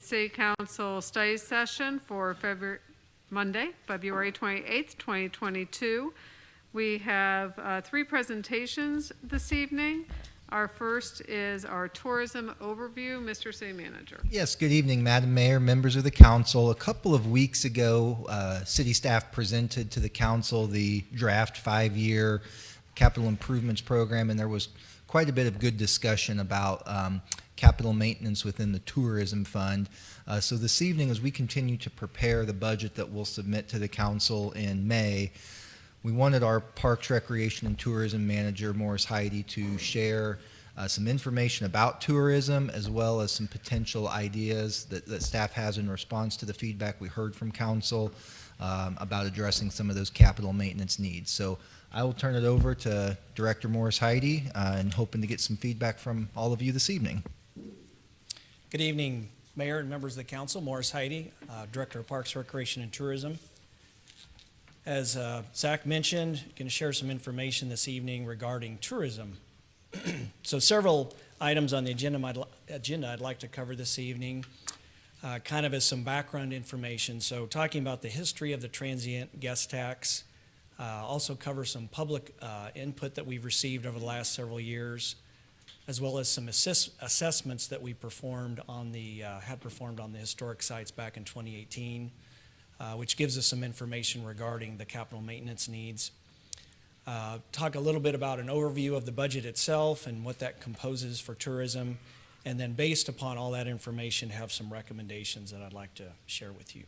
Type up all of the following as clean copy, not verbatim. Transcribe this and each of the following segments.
City Council study session for Monday, February 28th, 2022. We have 3 presentations this evening. Our first is our tourism overview. Mr. City Manager. Yes, good evening, Madam Mayor, members of the council. A couple of weeks ago, city staff presented to the council the draft 5-year capital improvements program, and there was quite a bit of good discussion about capital maintenance within the tourism fund. So this evening, as we continue to prepare the budget that we'll submit to the council in May, we wanted our Parks, Recreation, and Tourism Manager, Morris Heidi, to share some information about tourism as well as some potential ideas that staff has in response to the feedback we heard from council about addressing some of those capital maintenance needs. So I will turn it over to Director Morris Heidi and hoping to get some feedback from all of you this evening. Good evening, Mayor and members of the council. Morris Heidi, Director of Parks, Recreation, and Tourism. As Zach mentioned, I'm going to share some information this evening regarding tourism. So several items on the agenda I'd like to cover this evening, kind of as some background information. So talking about the history of the transient guest tax, also cover some public input that we've received over the last several years, as well as some assessments that we had performed on the historic sites back in 2018, which gives us some information regarding the capital maintenance needs. Talk a little bit about an overview of the budget itself and what that composes for tourism, and then based upon all that information, have some recommendations that I'd like to share with you.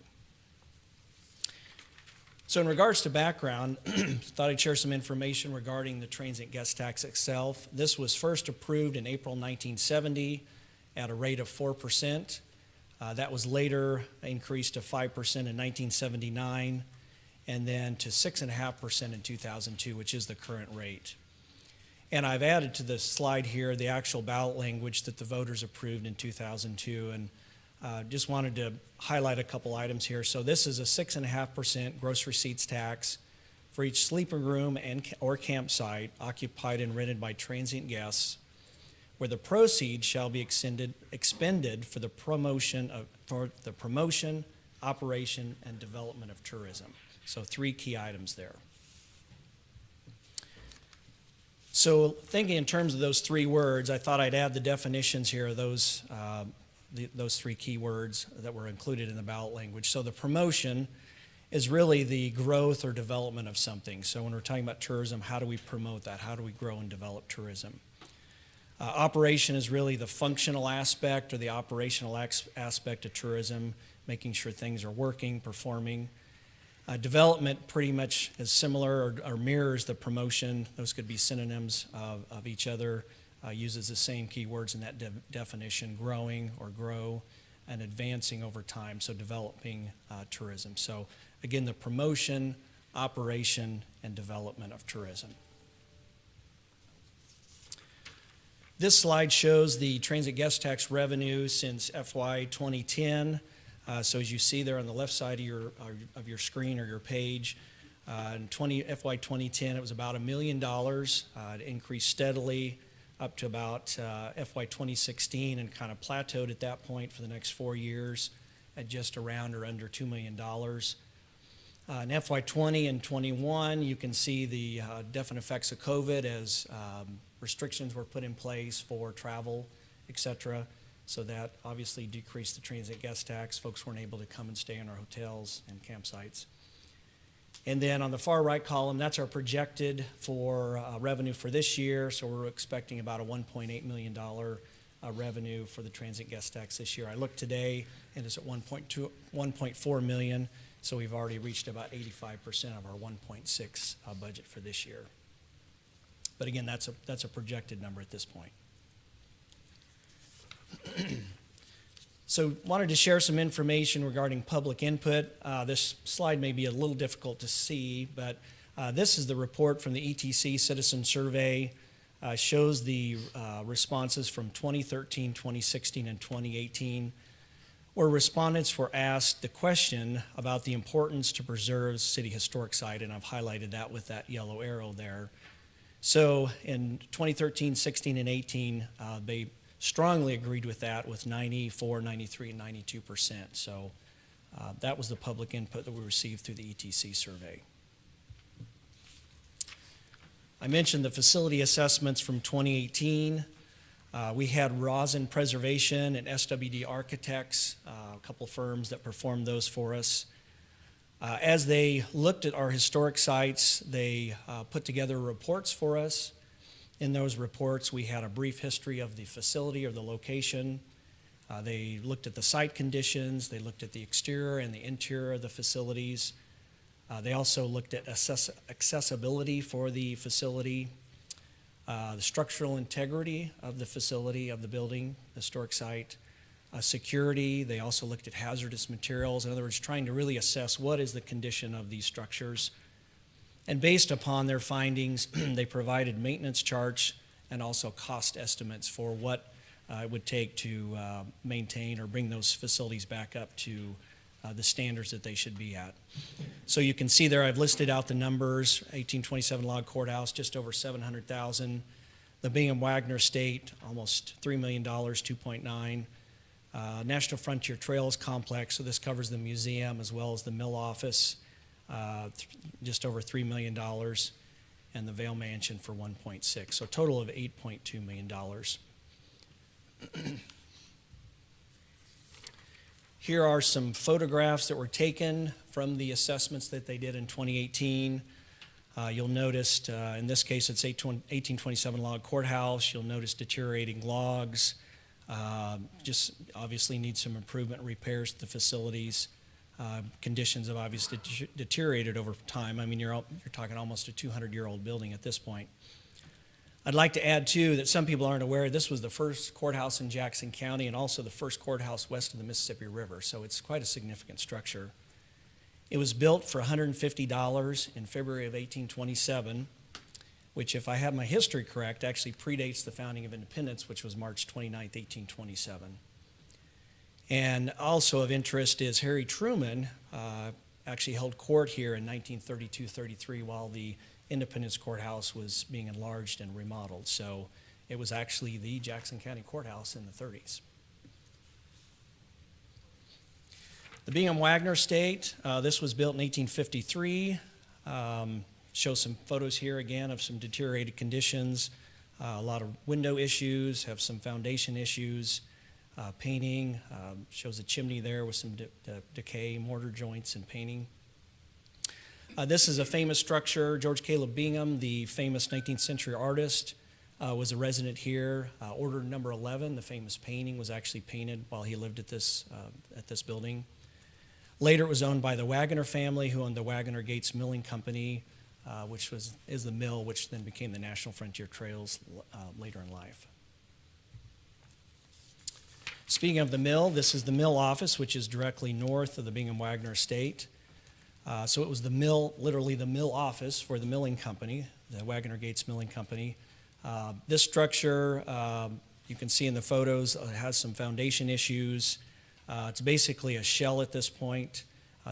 So in regards to background, thought I'd share some information regarding the transient guest tax itself. This was first approved in April 1970 at a rate of 4%. That was later increased to 5% in 1979, and then to 6.5% in 2002, which is the current rate. And I've added to this slide here the actual ballot language that the voters approved in 2002, and just wanted to highlight a couple items here. So this is a 6.5% gross receipts tax for each sleeping room or campsite occupied and rented by transient guests, where the proceeds shall be expended for the promotion, operation, and development of tourism. So 3 key items there. So thinking in terms of those 3 words, I thought I'd add the definitions here of those 3 key words that were included in the ballot language. So the promotion is really the growth or development of something. So when we're talking about tourism, how do we promote that? How do we grow and develop tourism? Operation is really the functional aspect or the operational aspect of tourism, making sure things are working, performing. Development pretty much is similar or mirrors the promotion. Those could be synonyms of each other, uses the same keywords in that definition, growing or grow, and advancing over time, so developing tourism. So again, the promotion, operation, and development of tourism. This slide shows the transit guest tax revenue since FY 2010. So as you see there on the left side of your screen or your page, in FY 2010 it was about $1 million. It increased steadily up to about FY 2016 and kind of plateaued at that point for the next 4 years at just around or under $2 million. In FY 20 and 21, you can see the definite effects of COVID as restrictions were put in place for travel, etc. So that obviously decreased the transit guest tax. Folks weren't able to come and stay in our hotels and campsites. And then on the far right column, that's our projected for revenue for this year. So we're expecting about a $1.8 million revenue for the transit guest tax this year. I looked today and it's at 1.4 million. So we've already reached about 85% of our 1.6 budget for this year. But again, that's a projected number at this point. So wanted to share some information regarding public input. This slide may be a little difficult to see, but this is the report from the EDC Citizen Survey. Shows the responses from 2013, 2016, and 2018, where respondents were asked the question about the importance to preserve city historic site, and I've highlighted that with that yellow arrow there. So in 2013, 16, and 18, they strongly agreed with that with 94, 93, and 92%. So that was the public input that we received through the ETC survey. I mentioned the facility assessments from 2018. We had Rosin Preservation and SWD Architects, a couple firms that performed those for us. As they looked at our historic sites, they put together reports for us. In those reports, we had a brief history of the facility or the location. They looked at the site conditions. They looked at the exterior and the interior of the facilities. They also looked at accessibility for the facility, the structural integrity of the facility, of the building, historic site, security. They also looked at hazardous materials. In other words, trying to really assess what is the condition of these structures. And based upon their findings, they provided maintenance charts and also cost estimates for what it would take to maintain or bring those facilities back up to the standards that they should be at. So you can see there I've listed out the numbers. 1827 log courthouse, just over $700,000. The Bingham Wagner State, almost $3 million, 2.9. National Frontier Trails Complex, so this covers the museum as well as the mill office, just over $3 million, and the Vale Mansion for 1.6, so a total of $8.2 million. Here are some photographs that were taken from the assessments that they did in 2018. You'll notice, in this case, it's 1827 log courthouse. You'll notice deteriorating logs. Just obviously need some improvement, repairs to the facilities. Conditions have obviously deteriorated over time. I mean, you're talking almost a 200-year-old building at this point. I'd like to add, too, that some people aren't aware, this was the first courthouse in Jackson County and also the first courthouse west of the Mississippi River, so it's quite a significant structure. It was built for $150 in February of 1827, which, if I have my history correct, actually predates the founding of independence, which was March 29, 1827. And also of interest is Harry Truman actually held court here in 1932-33 while the Independence Courthouse was being enlarged and remodeled. So it was actually the Jackson County Courthouse in the 30s. The Bingham Wagner State, this was built in 1853. Show some photos here again of some deteriorated conditions, a lot of window issues, have some foundation issues, painting, shows a chimney there with some decay, mortar joints and painting. This is a famous structure. George Caleb Bingham, the famous 19th century artist, was a resident here. Order number 11, the famous painting, was actually painted while he lived at this building. Later, it was owned by the Wagner family, who owned the Wagner Gates Milling Company, which is the mill, which then became the National Frontier Trails later in life. Speaking of the mill, this is the mill office, which is directly north of the Bingham Wagner Estate. So it was the mill, literally the mill office for the milling company, the Wagner Gates Milling Company. This structure, you can see in the photos, has some foundation issues. It's basically a shell at this point.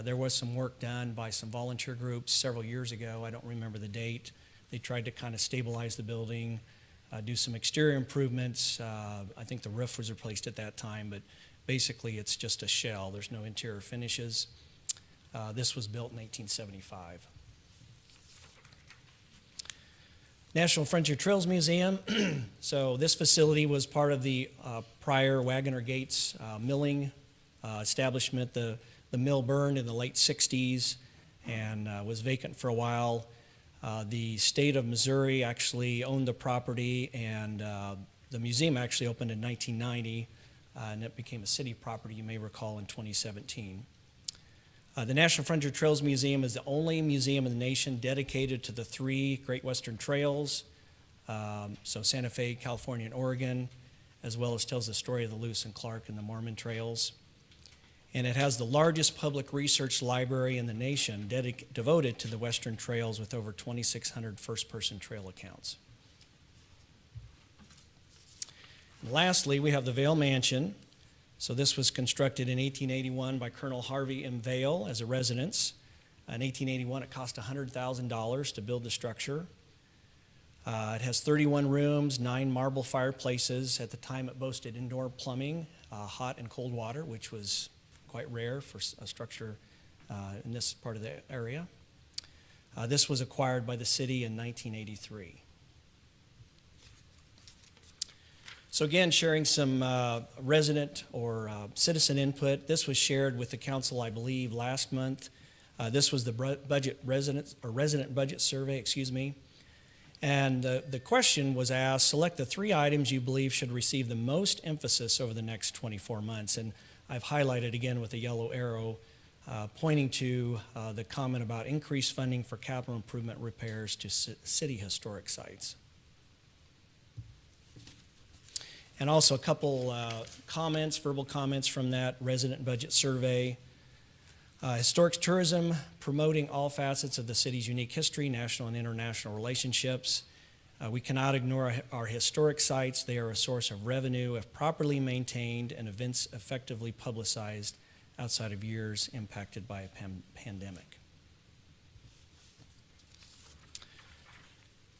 There was some work done by some volunteer groups several years ago. I don't remember the date. They tried to kind of stabilize the building, do some exterior improvements. I think the roof was replaced at that time, but basically it's just a shell. There's no interior finishes. This was built in 1875. National Frontier Trails Museum. So this facility was part of the prior Wagner Gates milling establishment. The mill burned in the late 60s and was vacant for a while. The state of Missouri actually owned the property, and the museum actually opened in 1990, and it became a city property, you may recall, in 2017. The National Frontier Trails Museum is the only museum in the nation dedicated to the three Great Western Trails, so Santa Fe, California, and Oregon, as well as tells the story of the Lewis and Clark and the Mormon Trails. And it has the largest public research library in the nation devoted to the Western Trails, with over 2,600 first-person trail accounts. And lastly, we have the Vale Mansion. So this was constructed in 1881 by Colonel Harvey M. Vale as a residence. In 1881, it cost $100,000 to build the structure. It has 31 rooms, 9 marble fireplaces. At the time, it boasted indoor plumbing, hot and cold water, which was quite rare for a structure in this part of the area. This was acquired by the city in 1983. So again, sharing some resident or citizen input. This was shared with the council, I believe, last month. This was the resident budget survey, excuse me. And the question was asked, select the 3 items you believe should receive the most emphasis over the next 24 months. And I've highlighted again with a yellow arrow, pointing to the comment about increased funding for capital improvement repairs to city historic sites. And also a couple comments, verbal comments from that resident budget survey. Historic tourism, promoting all facets of the city's unique history, national and international relationships. We cannot ignore our historic sites. They are a source of revenue if properly maintained and events effectively publicized outside of years impacted by a pandemic.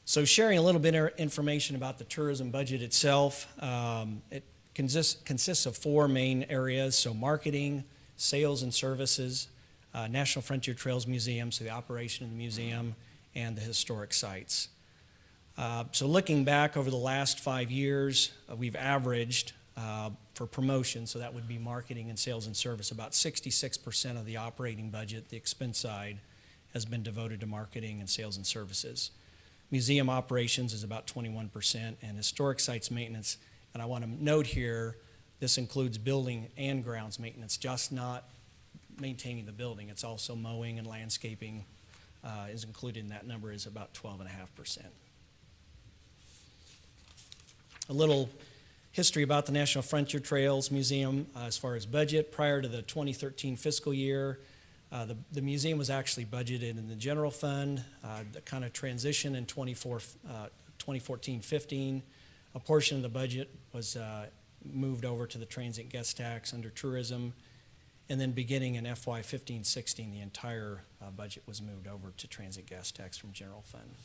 So sharing a little bit of information about the tourism budget itself, it consists of 4 main areas, so marketing, sales and services, National Frontier Trails Museum, so the operation of the museum, and the historic sites. So looking back over the last 5 years, we've averaged for promotion, so that would be marketing and sales and service, about 66% of the operating budget, the expense side, has been devoted to marketing and sales and services. Museum operations is about 21%, and historic sites maintenance, and I want to note here, this includes building and grounds maintenance, just not maintaining the building. It's also mowing and landscaping is included in that number, is about 12.5%. A little history about the National Frontier Trails Museum as far as budget. Prior to the 2013 fiscal year, the museum was actually budgeted in the general fund. The kind of transition in 2014-15, a portion of the budget was moved over to the transient guest tax under tourism, and then beginning in FY 15-16, the entire budget was moved over to transient guest tax from general fund.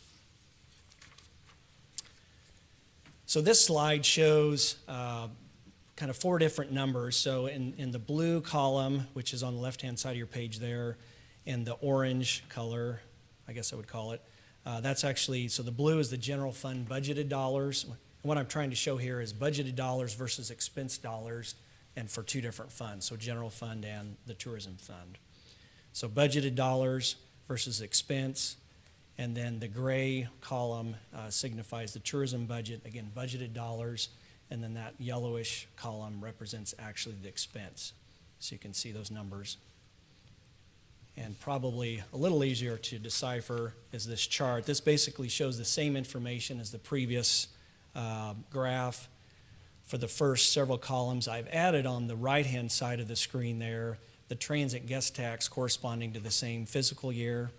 So this slide shows kind of 4 different numbers. So in the blue column, which is on the left-hand side of your page there, and the orange color, I guess I would call it, that's actually, so the blue is the general fund budgeted dollars. What I'm trying to show here is budgeted dollars versus expense dollars, and for 2 different funds, so general fund and the tourism fund. So budgeted dollars versus expense, and then the gray column signifies the tourism budget, again, budgeted dollars, and then that yellowish column represents actually the expense. So you can see those numbers. And probably a little easier to decipher is this chart. This basically shows the same information as the previous graph. For the first several columns, I've added on the right-hand side of the screen there the transient guest tax corresponding to the same fiscal year,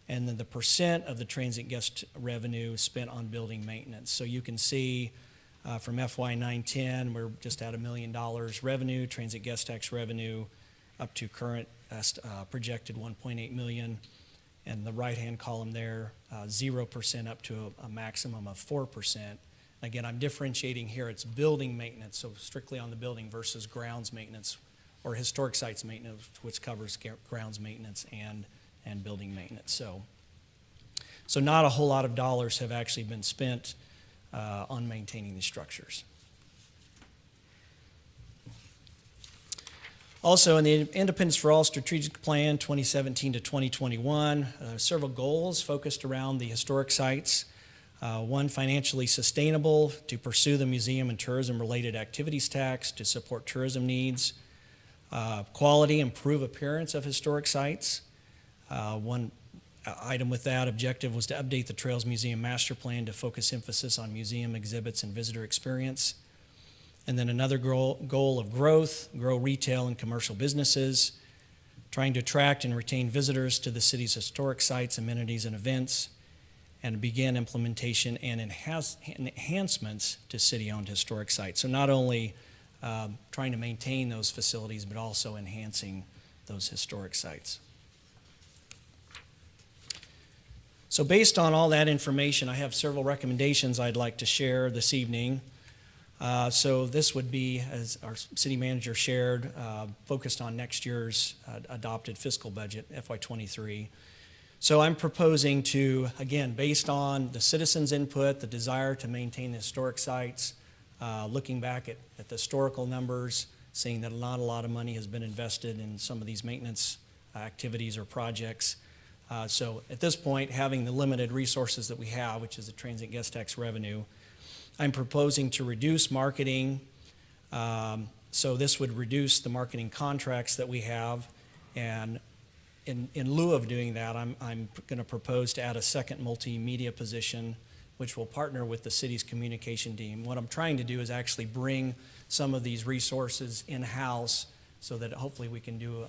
and then the percent of the transient guest revenue spent on building maintenance. So you can see from FY 9-10, we're just at $1 million revenue, transient guest tax revenue, up to current projected $1.8 million. And the right-hand column there, 0% up to a maximum of 4%. Again, I'm differentiating here, it's building maintenance, so strictly on the building versus grounds maintenance, or historic sites maintenance, which covers grounds maintenance and building maintenance. So not a whole lot of dollars have actually been spent on maintaining these structures. Also, in the Independence for All Strategic Plan 2017 to 2021, several goals focused around the historic sites. One, financially sustainable, to pursue the museum and tourism-related activities tax to support tourism needs. Quality, improve appearance of historic sites. One item with that objective was to update the Trails Museum Master Plan to focus emphasis on museum exhibits and visitor experience. And then another goal of growth, grow retail and commercial businesses, trying to attract and retain visitors to the city's historic sites, amenities, and events, and begin implementation and enhancements to city-owned historic sites. So not only trying to maintain those facilities, but also enhancing those historic sites. So based on all that information, I have several recommendations I'd like to share this evening. So this would be, as our city manager shared, focused on next year's adopted fiscal budget, FY23. So I'm proposing to, again, based on the citizens' input, the desire to maintain the historic sites, looking back at the historical numbers, seeing that not a lot of money has been invested in some of these maintenance activities or projects. So at this point, having the limited resources that we have, which is the transient guest tax revenue, I'm proposing to reduce marketing. So this would reduce the marketing contracts that we have. And in lieu of doing that, I'm going to propose to add a second multimedia position, which will partner with the city's communication team. What I'm trying to do is actually bring some of these resources in-house so that hopefully we can do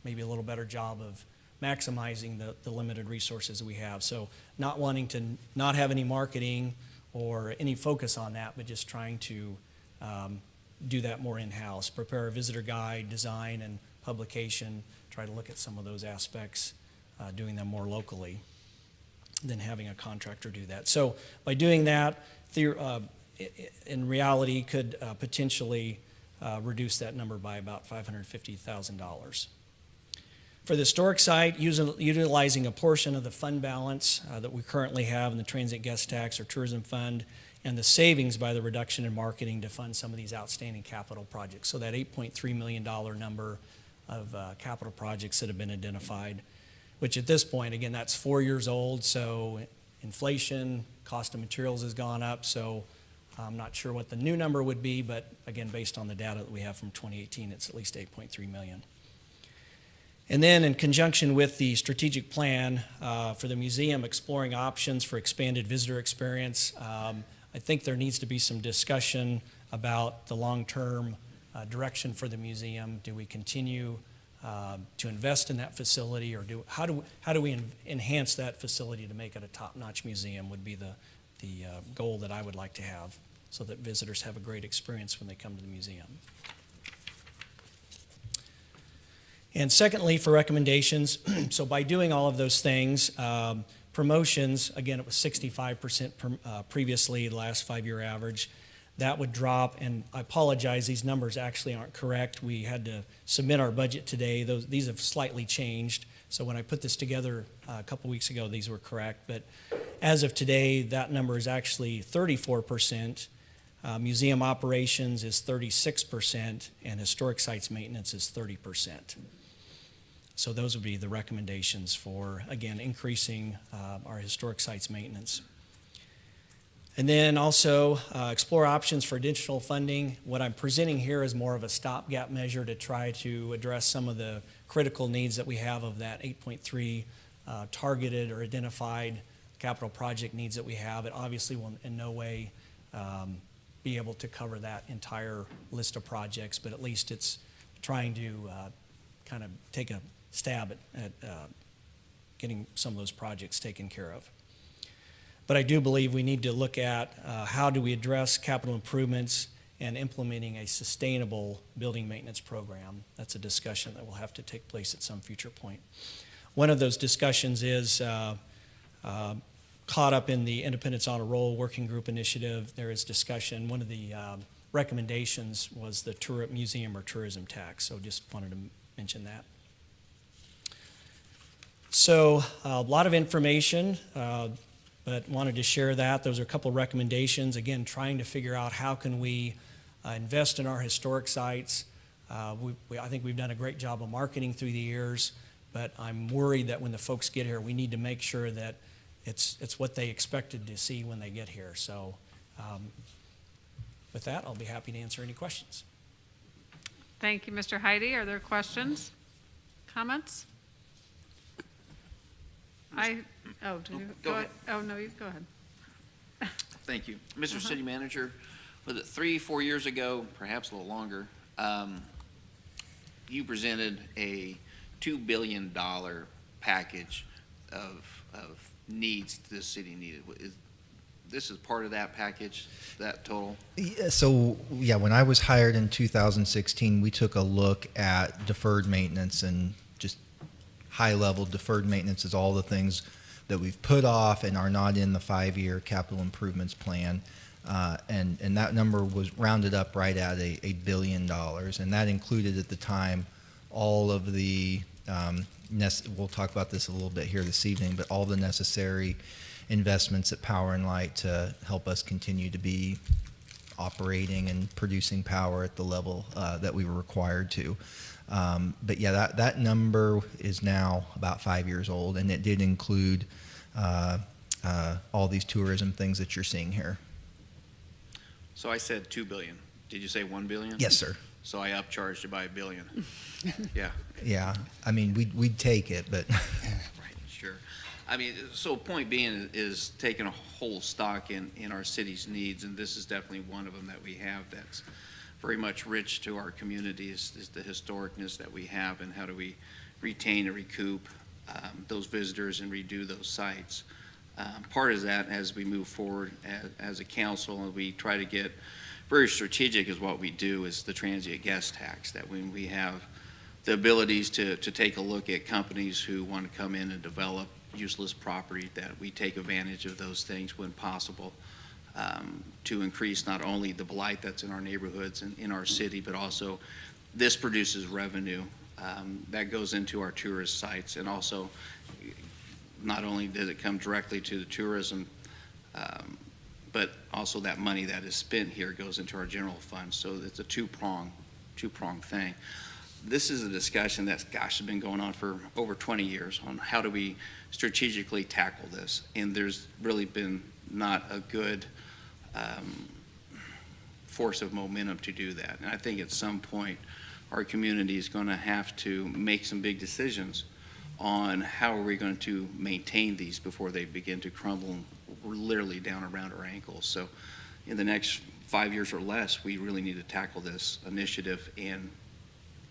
maybe a little better job of maximizing the limited resources that we have. So not wanting to not have any marketing or any focus on that, but just trying to do that more in-house, prepare a visitor guide, design and publication, try to look at some of those aspects, doing them more locally than having a contractor do that. So by doing that, in reality, could potentially reduce that number by about $550,000. For the historic site, utilizing a portion of the fund balance that we currently have in the transient guest tax or tourism fund and the savings by the reduction in marketing to fund some of these outstanding capital projects. So that $8.3 million number of capital projects that have been identified, which at this point, again, that's 4 years old, so inflation, cost of materials has gone up, so I'm not sure what the new number would be, but again, based on the data that we have from 2018, it's at least 8.3 million. And then in conjunction with the strategic plan for the museum, exploring options for expanded visitor experience, I think there needs to be some discussion about the long-term direction for the museum. Do we continue to invest in that facility, or how do we enhance that facility to make it a top-notch museum would be the goal that I would like to have, so that visitors have a great experience when they come to the museum. And secondly, for recommendations, so by doing all of those things, promotions, again, it was 65% previously, the last 5-year average. That would drop, and I apologize, these numbers actually aren't correct. We had to submit our budget today. These have slightly changed. So when I put this together a couple weeks ago, these were correct. But as of today, that number is actually 34%. Museum operations is 36%, and historic sites maintenance is 30%. So those would be the recommendations for, again, increasing our historic sites maintenance. And then also explore options for additional funding. What I'm presenting here is more of a stopgap measure to try to address some of the critical needs that we have of that 8.3 targeted or identified capital project needs that we have. It obviously will in no way be able to cover that entire list of projects, but at least it's trying to kind of take a stab at getting some of those projects taken care of. But I do believe we need to look at how do we address capital improvements and implementing a sustainable building maintenance program. That's a discussion that will have to take place at some future point. One of those discussions is caught up in the Independence on a Roll Working Group Initiative. There is discussion. One of the recommendations was the museum or tourism tax, so just wanted to mention that. So a lot of information, but wanted to share that. Those are a couple of recommendations. Again, trying to figure out how can we invest in our historic sites. I think we've done a great job of marketing through the years, but I'm worried that when the folks get here, we need to make sure that it's what they expected to see when they get here. So with that, I'll be happy to answer any questions. Thank you, Mr. Heidi. Are there questions, comments? Do you go ahead? Oh, no, you go ahead. Thank you. Mr. City Manager, was it 3-4 years ago, perhaps a little longer, you presented a $2 billion package of needs this city needed. This is part of that package, that total? So, yeah, when I was hired in 2016, we took a look at deferred maintenance, and just high-level deferred maintenance is all the things that we've put off and are not in the 5-year capital improvements plan. And that number was rounded up right at $1 billion. And that included at the time all of the, we'll talk about this a little bit here this evening, but all the necessary investments at Power and Light to help us continue to be operating and producing power at the level that we were required to. But yeah, that number is now about 5 years old, and it did include all these tourism things that you're seeing here. So I said 2 billion. Did you say 1 billion? Yes, sir. So I upcharged it by $1 billion. Yeah. Yeah, I mean, we'd take it, but Right, sure. I mean, so point being is taking a whole stock in our city's needs, and this is definitely one of them that we have that's very much rich to our communities, is the historicness that we have, and how do we retain and recoup those visitors and redo those sites. Part of that, as we move forward as a council, and we try to get very strategic, is what we do is the transient guest tax, that when we have the abilities to take a look at companies who want to come in and develop useless property, that we take advantage of those things when possible, to increase not only the blight that's in our neighborhoods and in our city, but also this produces revenue that goes into our tourist sites. And also, not only does it come directly to the tourism, but also that money that is spent here goes into our general fund. So it's a two-prong thing. This is a discussion that's, gosh, has been going on for over 20 years on how do we strategically tackle this. And there's really been not a good force of momentum to do that. And I think at some point our community is going to have to make some big decisions on how are we going to maintain these before they begin to crumble. We're literally down around our ankles. So in the next 5 years or less, we really need to tackle this initiative and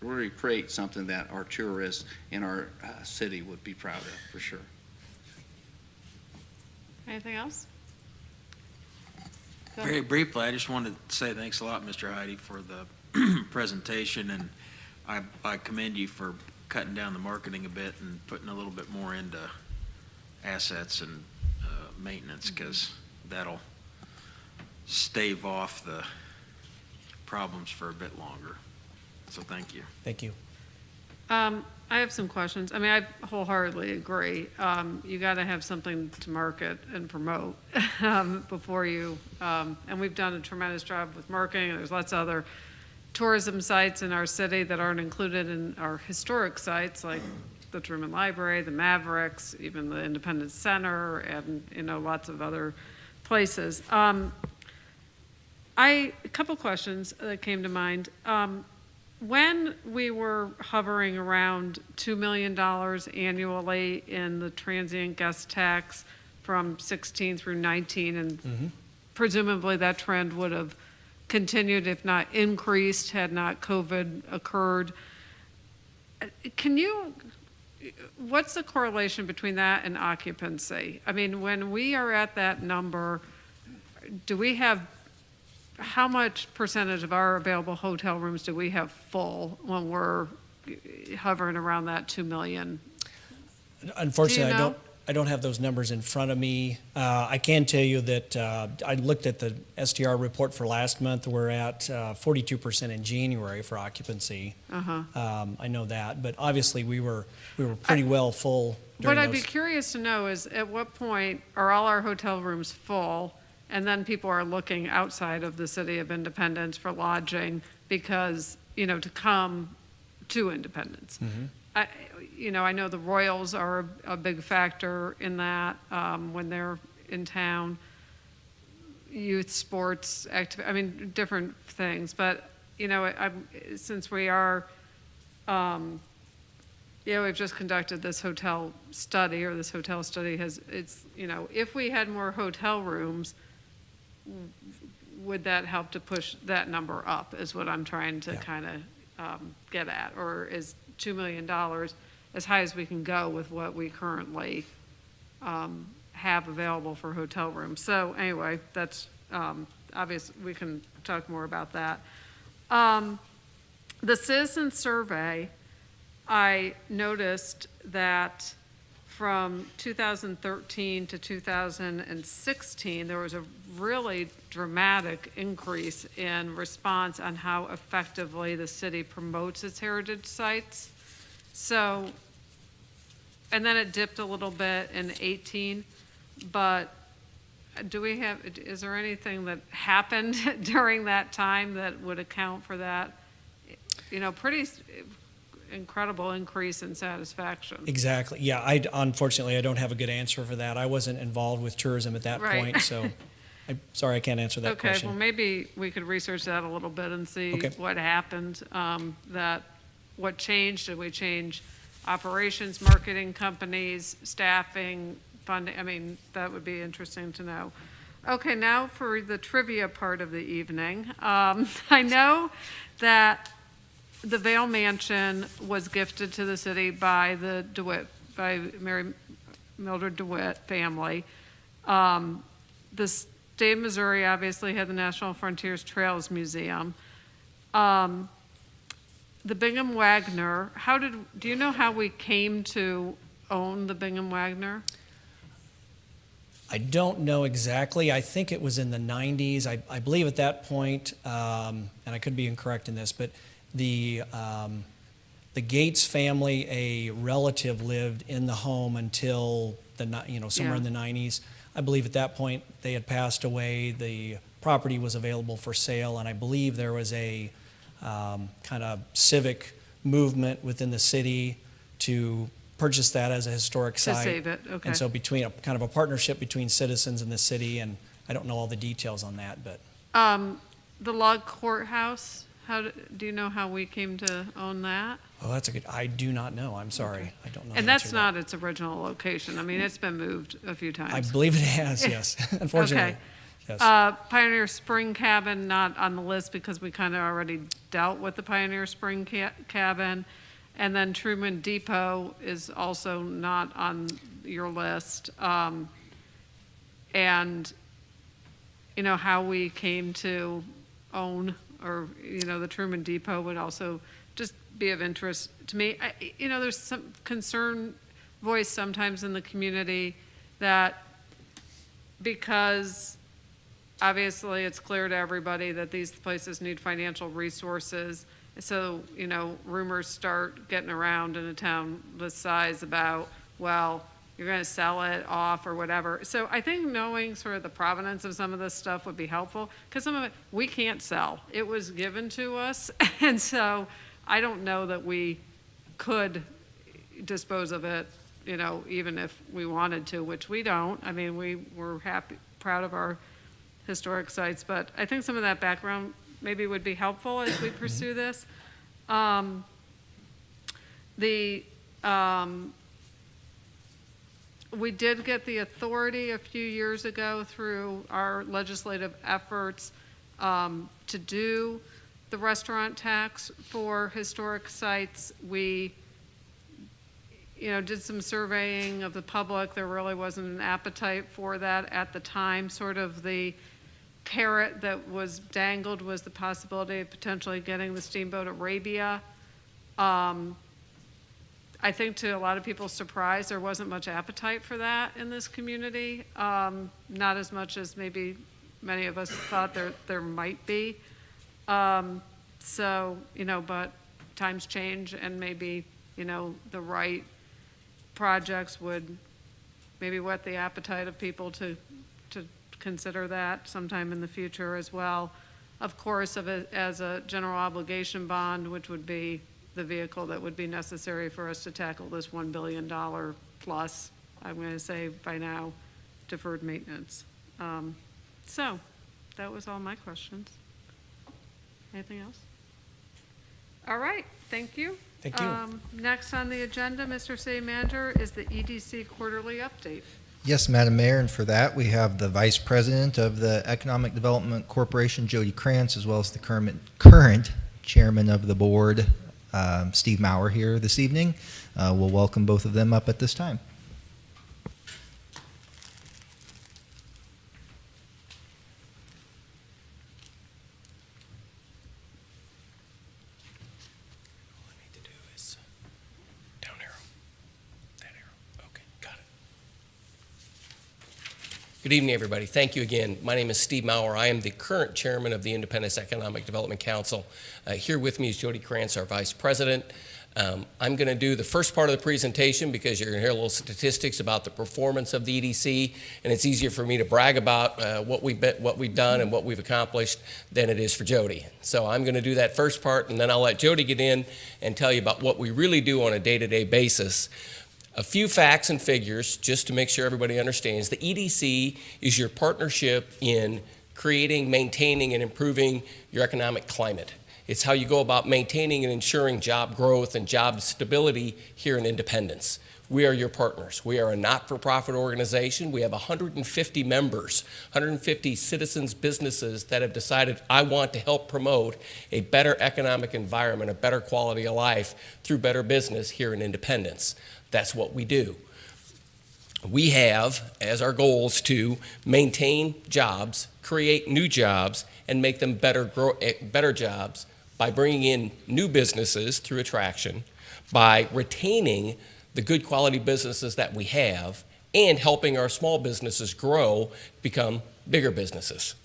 really create something that our tourists in our city would be proud of, for sure. Anything else? Go Very ahead. briefly, I just wanted to say thanks a lot, Mr. Heidi, for the presentation, and I commend you for cutting down the marketing a bit and putting a little bit more into assets and maintenance, because that'll stave off the problems for a bit longer. So thank you. Thank you. I have some questions. I mean, I wholeheartedly agree. You got to have something to market and promote before you, and we've done a tremendous job with marketing. There's lots of other tourism sites in our city that aren't included in our historic sites, like the Truman Library, the Mavericks, even the Independence Center, and, you know, lots of other places. A couple questions that came to mind. When we were hovering around $2 million annually in the transient guest tax from 16 through 19, and presumably that trend would have continued, if not increased, had not COVID occurred. What's the correlation between that and occupancy? I mean, when we are at that number, do we have, how much percentage of our available hotel rooms do we have full when we're hovering around that 2 million? Unfortunately, Do you know? I don't have those numbers in front of me. I can tell you that I looked at the STR report for last month. We're at 42% in January for occupancy. I know that, but obviously we were pretty well full during What I'd be those. curious to know is, at what point are all our hotel rooms full, and then people are looking outside of the city of Independence for lodging because, you know, to come to Independence? I know the Royals are a big factor in that when they're in town. Youth sports, different things. But, you know, since we are, we've just conducted this hotel study, or this hotel study if we had more hotel rooms, would that help to push that number up, is what I'm trying to kind of get at? Or is $2 million as high as we can go with what we currently have available for hotel rooms? So anyway, that's obvious. We can talk more about that. The citizen survey, I noticed that from 2013 to 2016, there was a really dramatic increase in response on how effectively the city promotes its heritage sites. So, and then it dipped a little bit in 18, but is there anything that happened during that time that would account for that? Pretty incredible increase in satisfaction. Exactly. Yeah, unfortunately, I don't have a good answer for that. I wasn't involved with tourism at that Right. point, so I'm sorry I can't answer that Okay, question. well, maybe we could research that a little bit and see Okay. what happened, what changed. Did we change operations, marketing companies, staffing, funding? That would be interesting to know. Okay, now for the trivia part of the evening. I know that the Vale Mansion was gifted to the city by by Mary Mildred DeWitt family. The state of Missouri obviously had the National Frontiers Trails Museum. The Bingham Wagner, do you know how we came to own the Bingham Wagner? I don't know exactly. I think it was in the 90s. I believe at that point, and I could be incorrect in this, but the Gates family, a relative, lived in the home until somewhere in the 90s. I believe at that point they had passed away. The property was available for sale, and I believe there was a kind of civic movement within the city to purchase that as a historic To site. save it, okay. And so between kind of a partnership between citizens and the city, and I don't know all the details on that, but The log courthouse, do you know how we came to own that? I do not know. I'm sorry. I don't know. And the answer that's to not its original location. It's been moved a few that. I times. believe it has, yes. Unfortunately. Okay. Yes. Pioneer Spring Cabin, not on the list because we kind of already dealt with the Pioneer Spring Cabin. And then Truman Depot is also not on your list. And, how we came to own, or, the Truman Depot would also just be of interest to me. There's some concern voiced sometimes in the community that because obviously it's clear to everybody that these places need financial resources. So, rumors start getting around in a town this size about, well, you're going to sell it off or whatever. So I think knowing sort of the provenance of some of this stuff would be helpful, because some of it we can't sell. It was given to us, and so I don't know that we could dispose of it, even if we wanted to, which we don't. We're proud of our historic sites, but I think some of that background maybe would be helpful as we pursue this. We did get the authority a few years ago through our legislative efforts to do the restaurant tax for historic sites. We did some surveying of the public. There really wasn't an appetite for that at the time. Sort of the carrot that was dangled was the possibility of potentially getting the Steamboat Arabia. I think to a lot of people's surprise, there wasn't much appetite for that in this community. Not as much as maybe many of us thought there might be. But times change, and maybe, the right projects would maybe whet the appetite of people to consider that sometime in the future as well. Of course, as a general obligation bond, which would be the vehicle that would be necessary for us to tackle this $1 billion plus, I'm going to say by now, deferred maintenance. So that was all my questions. Anything else? All right, thank you. Thank you. Next on the agenda, Mr. City Manager, is the EDC quarterly update. Yes, Madam Mayor, and for that, we have the Vice President of the Economic Development Corporation, Jody Krantz, as well as the current Chairman of the Board, Steve Maurer, here this evening. We'll welcome both of them up at this time. All I need to do is down arrow, that arrow. Okay, got Good evening, everybody. Thank you again. My name is Steve Maurer. I am the current chairman of the Independence Economic Development Council. Here with me is Jody Krantz, our vice president. I'm going to do the first part of the presentation because you're going to hear a little statistics about the performance of the EDC, and it's easier for me to brag about what we've done and what we've accomplished than it is for Jody. So I'm going to do that first part, and then I'll let Jody get in and tell you about what we really do on a day-to-day basis. A few facts and figures, just to make sure everybody understands. The EDC is your partnership in creating, maintaining, and improving your economic climate. It's how you go about maintaining and ensuring job growth and job stability here in Independence. We are your partners. We are a not-for-profit organization. We have 150 members, 150 citizens, businesses that have decided, I want to help promote a better economic environment, a better quality of life through better business here in Independence. That's what we do. We have as our goals to maintain jobs, create new jobs, and make them better jobs by bringing in new businesses through attraction, by retaining the good quality businesses that we have, and helping our small businesses grow, become bigger businesses.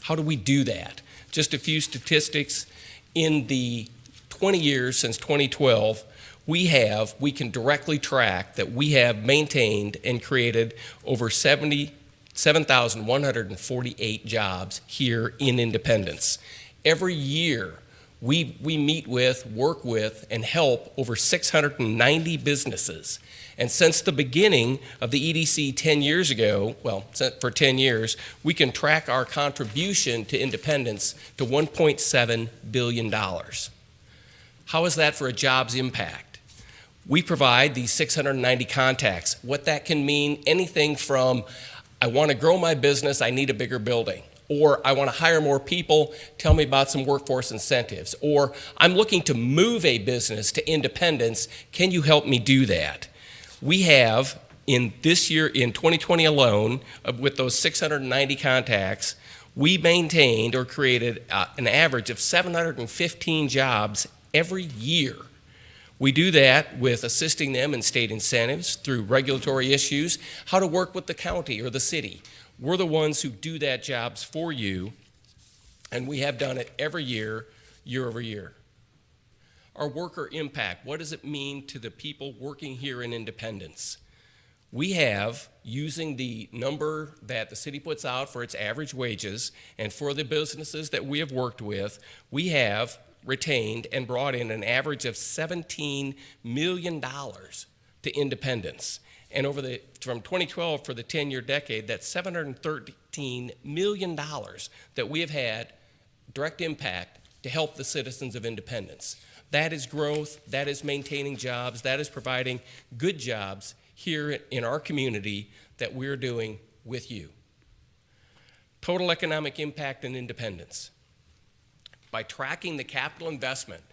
How do we do that? Just a few statistics. In the 20 years since 2012, we can directly track that we have maintained and created over 77,148 jobs here in Independence. Every year, we meet with, work with, and help over 690 businesses. And since the beginning of the EDC 10 years ago, well, for 10 years, we can track our contribution to Independence to $1.7 billion. How is that for a jobs impact? We provide these 690 contacts. What that can mean, anything from, I want to grow my business, I need a bigger building. Or I want to hire more people, tell me about some workforce incentives. Or I'm looking to move a business to Independence, can you help me do that? We have, in this year, in 2020 alone, with those 690 contacts, we maintained or created an average of 715 jobs every year. We do that with assisting them in state incentives through regulatory issues, how to work with the county or the city. We're the ones who do that jobs for you, and we have done it every year, year over year. Our worker impact, what does it mean to the people working here in Independence? We have, using the number that the city puts out for its average wages and for the businesses that we have worked with, we have retained and brought in an average of $17 million to Independence. And from 2012 for the 10-year decade, that's $713 million that we have had direct impact to help the citizens of Independence. That is growth, that is maintaining jobs, that is providing good jobs here in our community that we're doing with you. Total economic impact in Independence. By tracking the capital investment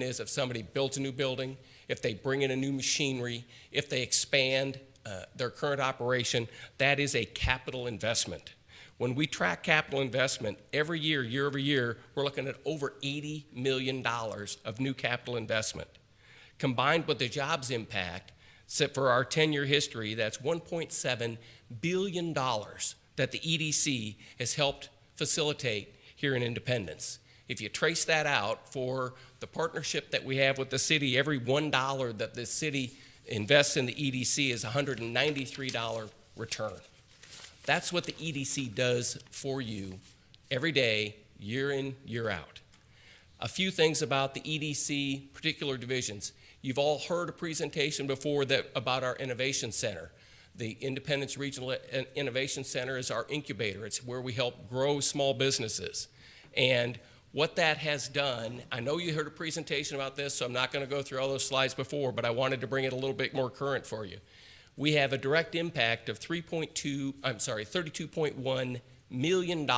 is if somebody builds a new building, if they bring in a new machinery, if they expand their current operation, that is a capital investment. When we track capital investment every year, year over year, we're looking at over $80 million of new capital investment. Combined with the jobs impact, for our 10-year history, that's $1.7 billion that the EDC has helped facilitate here in Independence. If you trace that out for the partnership that we have with the city, every $1 that the city invests in the EDC is $193 return. That's what the EDC does for you every day, year in, year out. A few things about the EDC particular divisions. You've all heard a presentation before about our Innovation Center. The Independence Regional Innovation Center is our incubator. It's where we help grow small businesses. And what that has done, I know you heard a presentation about this, so I'm not going to go through all those slides before, but I wanted to bring it a little bit more current for you. We have a direct impact of $32.1 million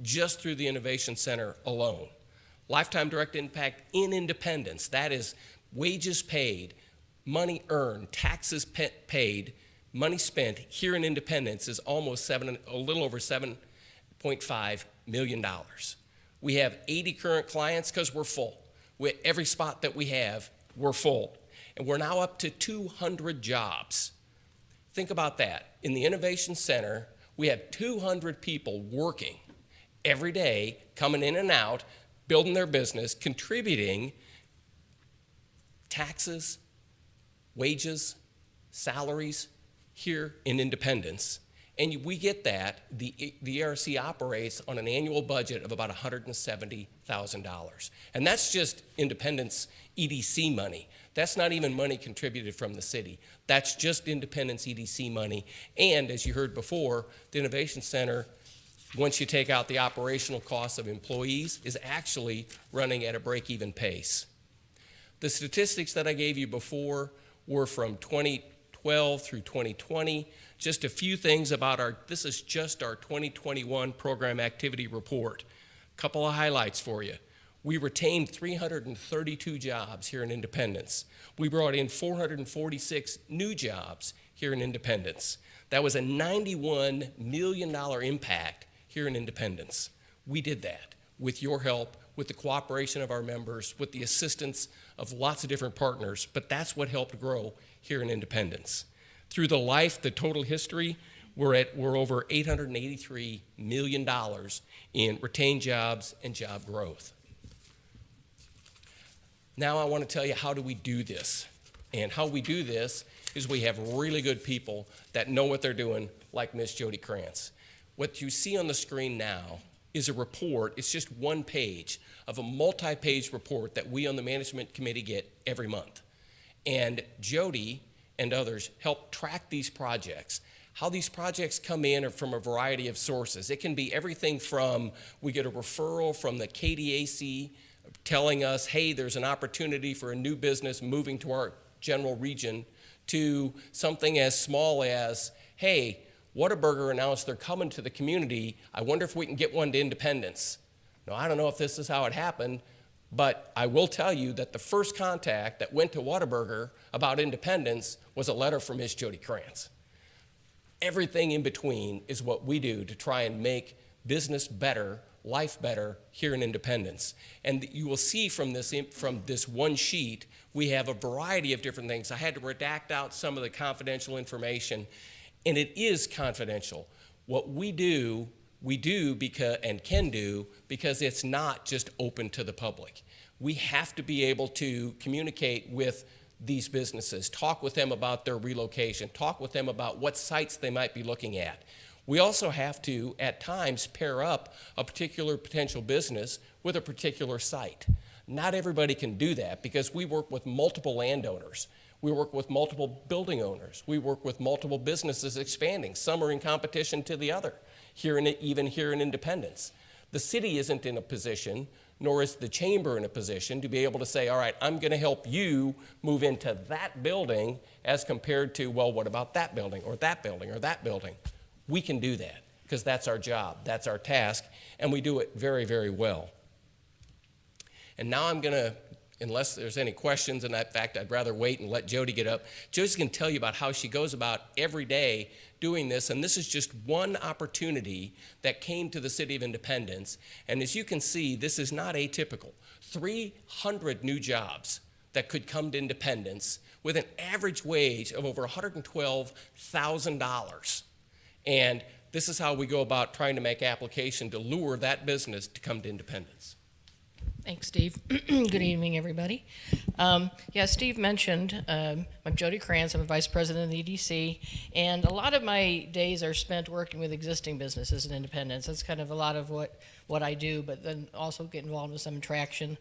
just through the Innovation Center alone. Lifetime direct impact in Independence, that is wages paid, money earned, taxes paid, money spent here in Independence is a little over $7.5 million. We have 80 current clients because we're full. Every spot that we have, we're full. And we're now up to 200 jobs. Think about that. In the Innovation Center, we have 200 people working every day, coming in and out, building their business, contributing taxes, wages, salaries here in Independence. And we get that. The ERC operates on an annual budget of about $170,000. And that's just Independence EDC money. That's not even money contributed from the city. That's just Independence EDC money. And as you heard before, the Innovation Center, once you take out the operational costs of employees, is actually running at a break-even pace. The statistics that I gave you before were from 2012 through 2020. Just a few things about this is just our 2021 program activity report. A couple of highlights for you. We retained 332 jobs here in Independence. We brought in 446 new jobs here in Independence. That was a $91 million impact here in Independence. We did that with your help, with the cooperation of our members, with the assistance of lots of different partners, but that's what helped grow here in Independence. Through the total history, we're over $883 million in retained jobs and job growth. Now I want to tell you, how do we do this? And how we do this is we have really good people that know what they're doing, like Ms. Jody Krantz. What you see on the screen now is a report. It's just one page of a multi-page report that we on the management committee get every month. And Jody and others help track these projects. How these projects come in are from a variety of sources. It can be everything from, we get a referral from the KDAC telling us, hey, there's an opportunity for a new business moving to our general region, to something as small as, hey, Whataburger announced they're coming to the community. I wonder if we can get one to Independence. Now, I don't know if this is how it happened, but I will tell you that the first contact that went to Whataburger about Independence was a letter from Ms. Jody Krantz. Everything in between is what we do to try and make business better, life better here in Independence. And you will see from this one sheet, we have a variety of different things. I had to redact out some of the confidential information, and it is confidential. What we do because, and can do, because it's not just open to the public. We have to be able to communicate with these businesses, talk with them about their relocation, talk with them about what sites they might be looking at. We also have to, at times, pair up a particular potential business with a particular site. Not everybody can do that because we work with multiple landowners. We work with multiple building owners. We work with multiple businesses expanding. Some are in competition to the other, even here in Independence. The city isn't in a position, nor is the chamber in a position, to be able to say, all right, I'm going to help you move into that building as compared to, well, what about that building or that building or that building? We can do that because that's our job, that's our task, and we do it very, very well. And now I'm going to, unless there's any questions, and in fact, I'd rather wait and let Jody get up. Jody's going to tell you about how she goes about every day doing this, and this is just one opportunity that came to the City of Independence. And as you can see, this is not atypical. 300 new jobs that could come to Independence with an average wage of over $112,000. And this is how we go about trying to make application to lure that business to come to Independence. Thanks, Steve. Good evening, everybody. Steve mentioned I'm Jody Krantz. I'm a vice president of the EDC, and a lot of my days are spent working with existing businesses in Independence. That's kind of a lot of what I do, but then also get involved with some traction.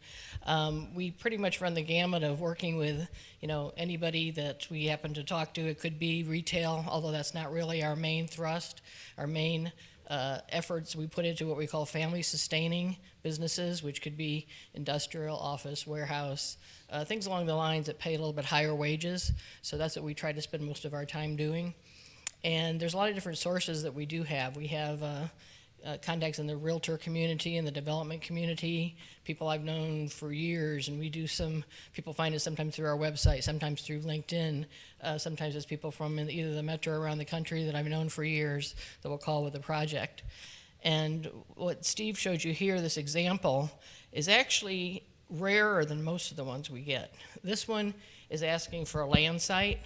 We pretty much run the gamut of working with anybody that we happen to talk to. It could be retail, although that's not really our main thrust. Our main efforts we put into what we call family sustaining businesses, which could be industrial, office, warehouse, things along the lines that pay a little bit higher wages. So that's what we try to spend most of our time doing. And there's a lot of different sources that we do have. We have contacts in the realtor community and the development community, people I've known for years, and we do people find us sometimes through our website, sometimes through LinkedIn, sometimes it's people from either the metro or around the country that I've known for years that will call with a project. And what Steve showed you here, this example, is actually rarer than most of the ones we get. This one is asking for a land site,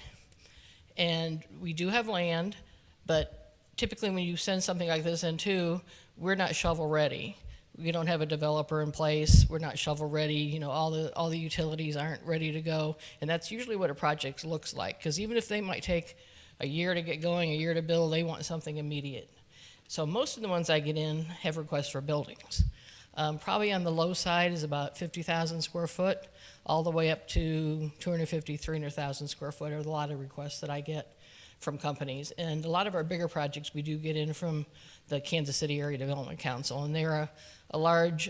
And we do have land, but typically when you send something like this in too, we're not shovel ready. We don't have a developer in place. We're not shovel ready. You know, all the utilities aren't ready to go. And that's usually what a project looks like. Because even if they might take a year to get going, a year to build, they want something immediate. So most of the ones I get in have requests for buildings. Probably on the low side is about 50,000 square foot, all the way up to 250, 300,000 square foot are a lot of requests that I get from companies. And a lot of our bigger projects we do get in from the Kansas City Area Development Council, and they're a large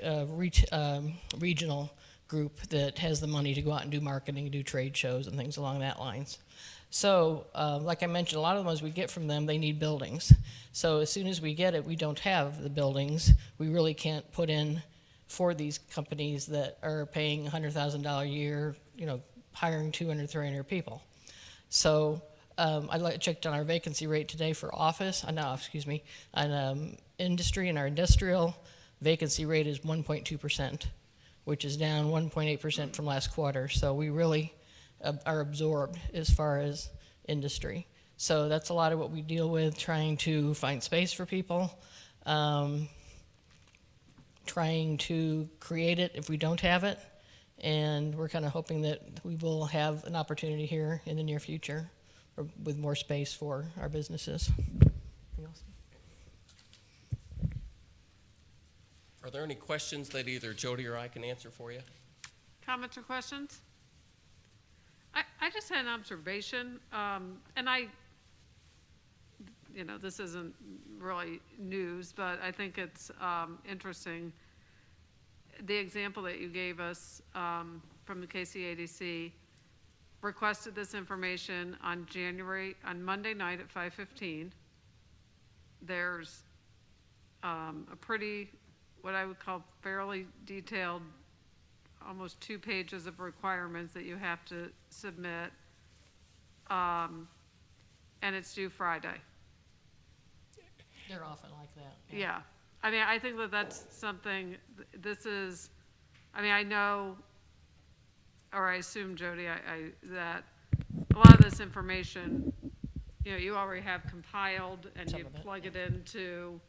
regional group that has the money to go out and do marketing, do trade shows and things along that lines. So, like I mentioned, a lot of the ones we get from them, they need buildings. So as soon as we get it, we don't have the buildings. We really can't put in for these companies that are paying $100,000 a year, you know, hiring 200, 300 people. So I checked on our vacancy rate today for office, on industry, and our industrial vacancy rate is 1.2%, which is down 1.8% from last quarter. So we really are absorbed as far as industry. So that's a lot of what we deal with, trying to find space for people, trying to create it if we don't have it, and we're kind of hoping that we will have an opportunity here in the near future with more space for our businesses. Anything else? Are there any questions that either Jody or I can answer for you? Comments or questions? I just had an observation, and this isn't really news, but I think it's interesting. The example that you gave us from the KCADC requested this information on Monday night at 5:15. There's a pretty, what I would call fairly detailed, almost 2 pages of requirements that you have to submit, and it's due Friday. They're often like that. Yeah. I mean, I think that that's something, I know, or I assume, Jody, that a lot of this information, you already have compiled and Some you of it, plug it into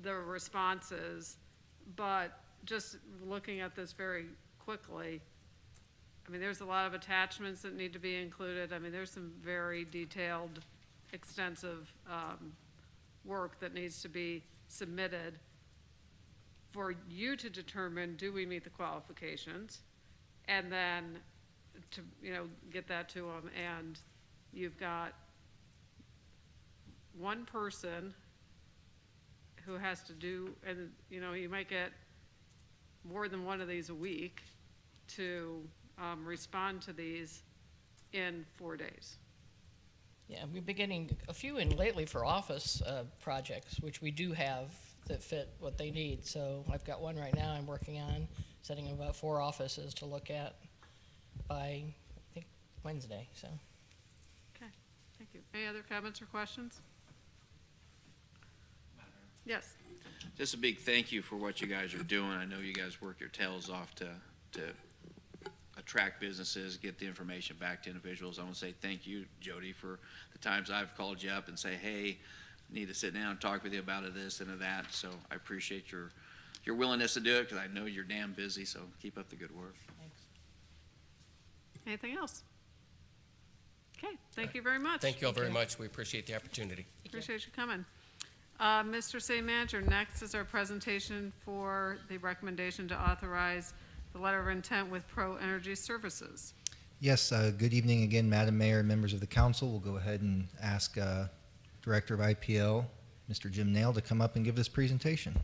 the responses, but just looking at this very quickly, I mean, there's a lot of attachments that need to be included. I mean, there's some very detailed, extensive work that needs to be submitted for you to determine, do we meet the qualifications? And then to, get that to them. And you've got one person who has to do, and, you might get more than one of these a week to respond to these in 4 days. Yeah, we've been getting a few in lately for office projects, which we do have that fit what they need. So I've got one right now I'm working on, setting up about 4 offices to look at by, I think, Wednesday. So. Okay, thank you. Any other comments or questions? Yes. Just a big thank you for what you guys are doing. I know you guys work your tails off to attract businesses, get the information back to individuals. I want to say thank you, Jody, for the times I've called you up and say, hey, I need to sit down and talk with you about this and that. So I appreciate your willingness to do it, because I know you're damn busy, so keep up the good work. Thanks. Anything else? Okay, thank you very much. Thank you all very much. We appreciate the opportunity. Appreciate you coming. Mr. City Manager, next is our presentation for the recommendation to authorize the letter of intent with Pro Energy Services. Yes, good evening again, Madam Mayor and members of the council. We'll go ahead and ask Director of IPL, Mr. Jim Nail, to come up and give this presentation.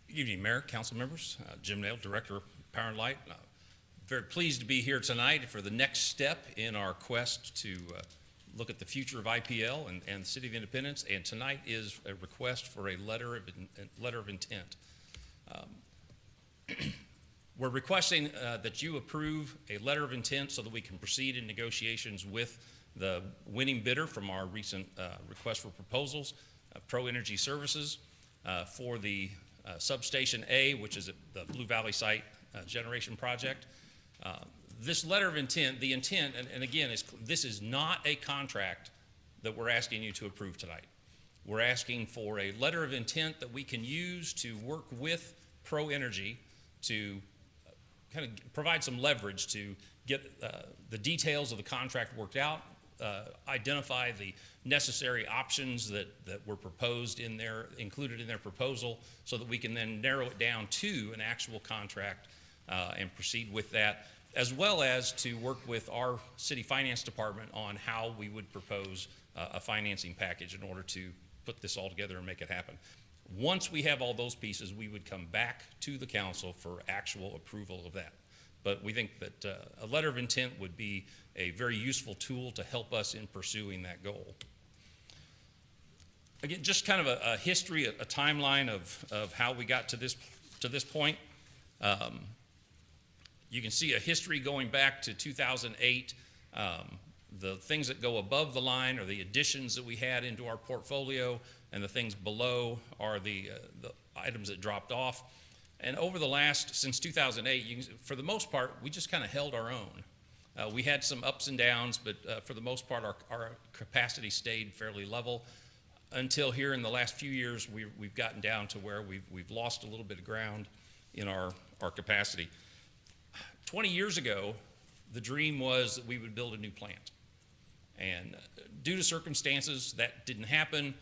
Good evening, Mayor, council members. Jim Nail, Director of Power and Light. Very pleased to be here tonight for the next step in our quest to look at the future of IPL and the City of Independence. And tonight is a request for a letter of intent. We're requesting that you approve a letter of intent so that we can proceed in negotiations with the winning bidder from our recent request for proposals, Pro Energy Services, for the Substation A, which is at the Blue Valley site generation project. This letter of intent, the intent, and again, this is not a contract that we're asking you to approve tonight. We're asking for a letter of intent that we can use to work with Pro Energy to kind of provide some leverage to get the details of the contract worked out, identify the necessary options that were proposed included in their proposal, so that we can then narrow it down to an actual contract and proceed with that, as well as to work with our city finance department on how we would propose a financing package in order to put this all together and make it happen. Once we have all those pieces, we would come back to the council for actual approval of that. But we think that a letter of intent would be a very useful tool to help us in pursuing that goal. Again, just kind of a history, a timeline of how we got to this point. You can see a history going back to 2008. The things that go above the line are the additions that we had into our portfolio, and the things below are the items that dropped off. And over the since 2008, for the most part, we just kind of held our own. We had some ups and downs, but for the most part, our capacity stayed fairly level until here in the last few years, we've gotten down to where we've lost a little bit of ground in our capacity. 20 years ago, the dream was that we would build a new plant. And due to circumstances, that didn't happen.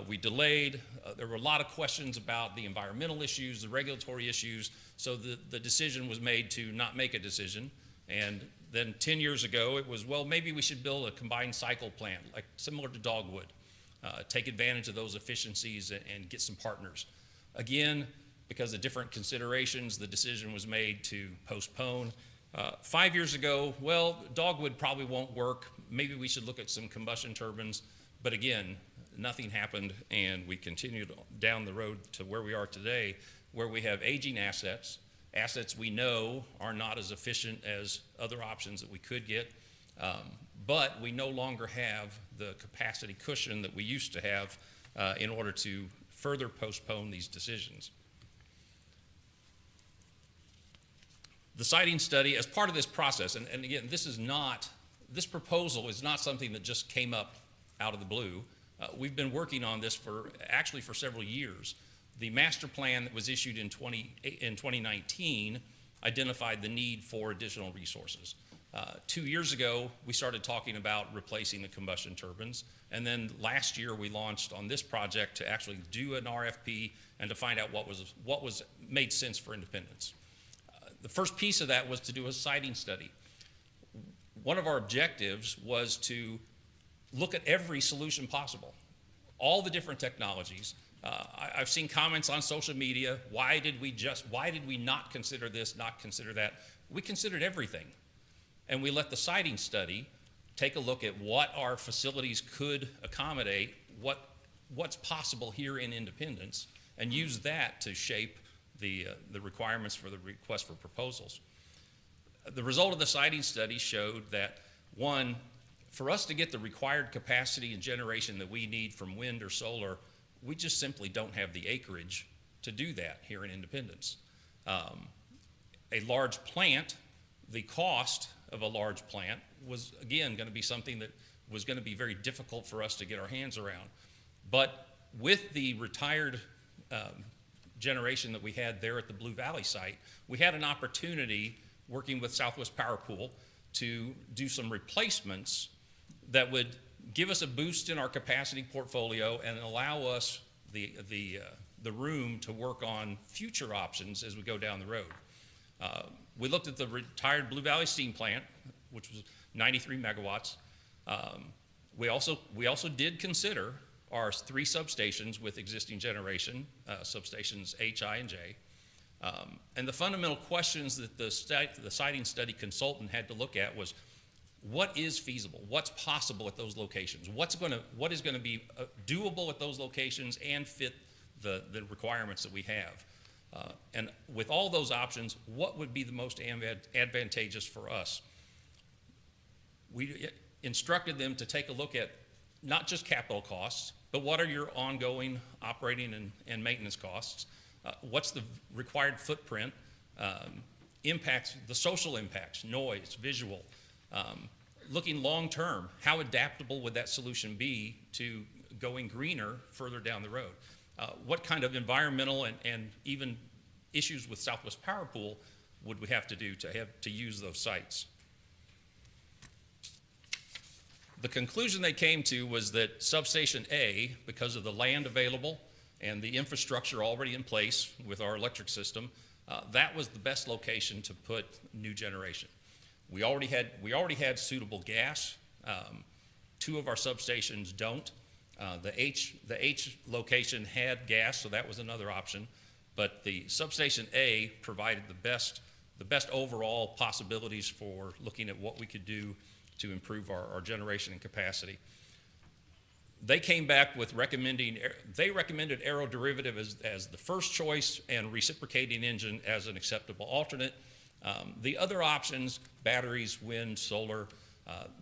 We delayed. There were a lot of questions about the environmental issues, the regulatory issues, so the decision was made to not make a decision. And then 10 years ago, it was, well, maybe we should build a combined cycle plant, like similar to Dogwood, take advantage of those efficiencies and get some partners. Again, because of different considerations, the decision was made to postpone. 5 years ago, well, Dogwood probably won't work. Maybe we should look at some combustion turbines. But again, nothing happened, and we continued down the road to where we are today, where we have aging assets we know are not as efficient as other options that we could get, but we no longer have the capacity cushion that we used to have in order to further postpone these decisions. The citing study, as part of this process, and again, this proposal is not something that just came up out of the blue. We've been working on this for several years. The master plan that was issued in 2019 identified the need for additional resources. 2 years ago, we started talking about replacing the combustion turbines, and then last year we launched on this project to actually do an RFP and to find out what was made sense for Independence. The first piece of that was to do a citing study. One of our objectives was to look at every solution possible, all the different technologies. I've seen comments on social media, why did we not consider this, not consider that? We considered everything. And we let the citing study take a look at what our facilities could accommodate, what's possible here in Independence, and use that to shape the requirements for the request for proposals. The result of the citing study showed that, one, for us to get the required capacity and generation that we need from wind or solar, we just simply don't have the acreage to do that here in Independence. A large plant, the cost of a large plant was, again, going to be something that was going to be very difficult for us to get our hands around. But with the retired generation that we had there at the Blue Valley site, we had an opportunity, working with Southwest Power Pool, to do some replacements that would give us a boost in our capacity portfolio and allow us the room to work on future options as we go down the road. We looked at the retired Blue Valley steam plant, which was 93 megawatts. We also did consider our 3 substations with existing generation, substations H, I, and J. And the fundamental questions that the citing study consultant had to look at was, what is feasible? What's possible at those locations? What is going to be doable at those locations and fit the requirements that we have? And with all those options, what would be the most advantageous for us? We instructed them to take a look at not just capital costs, but what are your ongoing operating and maintenance costs? what's the required footprint, impacts, the social impacts, noise, visual, looking long-term, how adaptable would that solution be to going greener further down the road? What kind of environmental and even issues with Southwest Power Pool would we have to use those sites? The conclusion they came to was that Substation A, because of the land available and the infrastructure already in place with our electric system, that was the best location to put new generation. We already had suitable gas. Two of our substations don't. The H location had gas, so that was another option. But the Substation A provided the best overall possibilities for looking at what we could do to improve our generation and capacity. They came back with they recommended aeroderivative as the first choice and reciprocating engine as an acceptable alternate. The other options, batteries, wind, solar,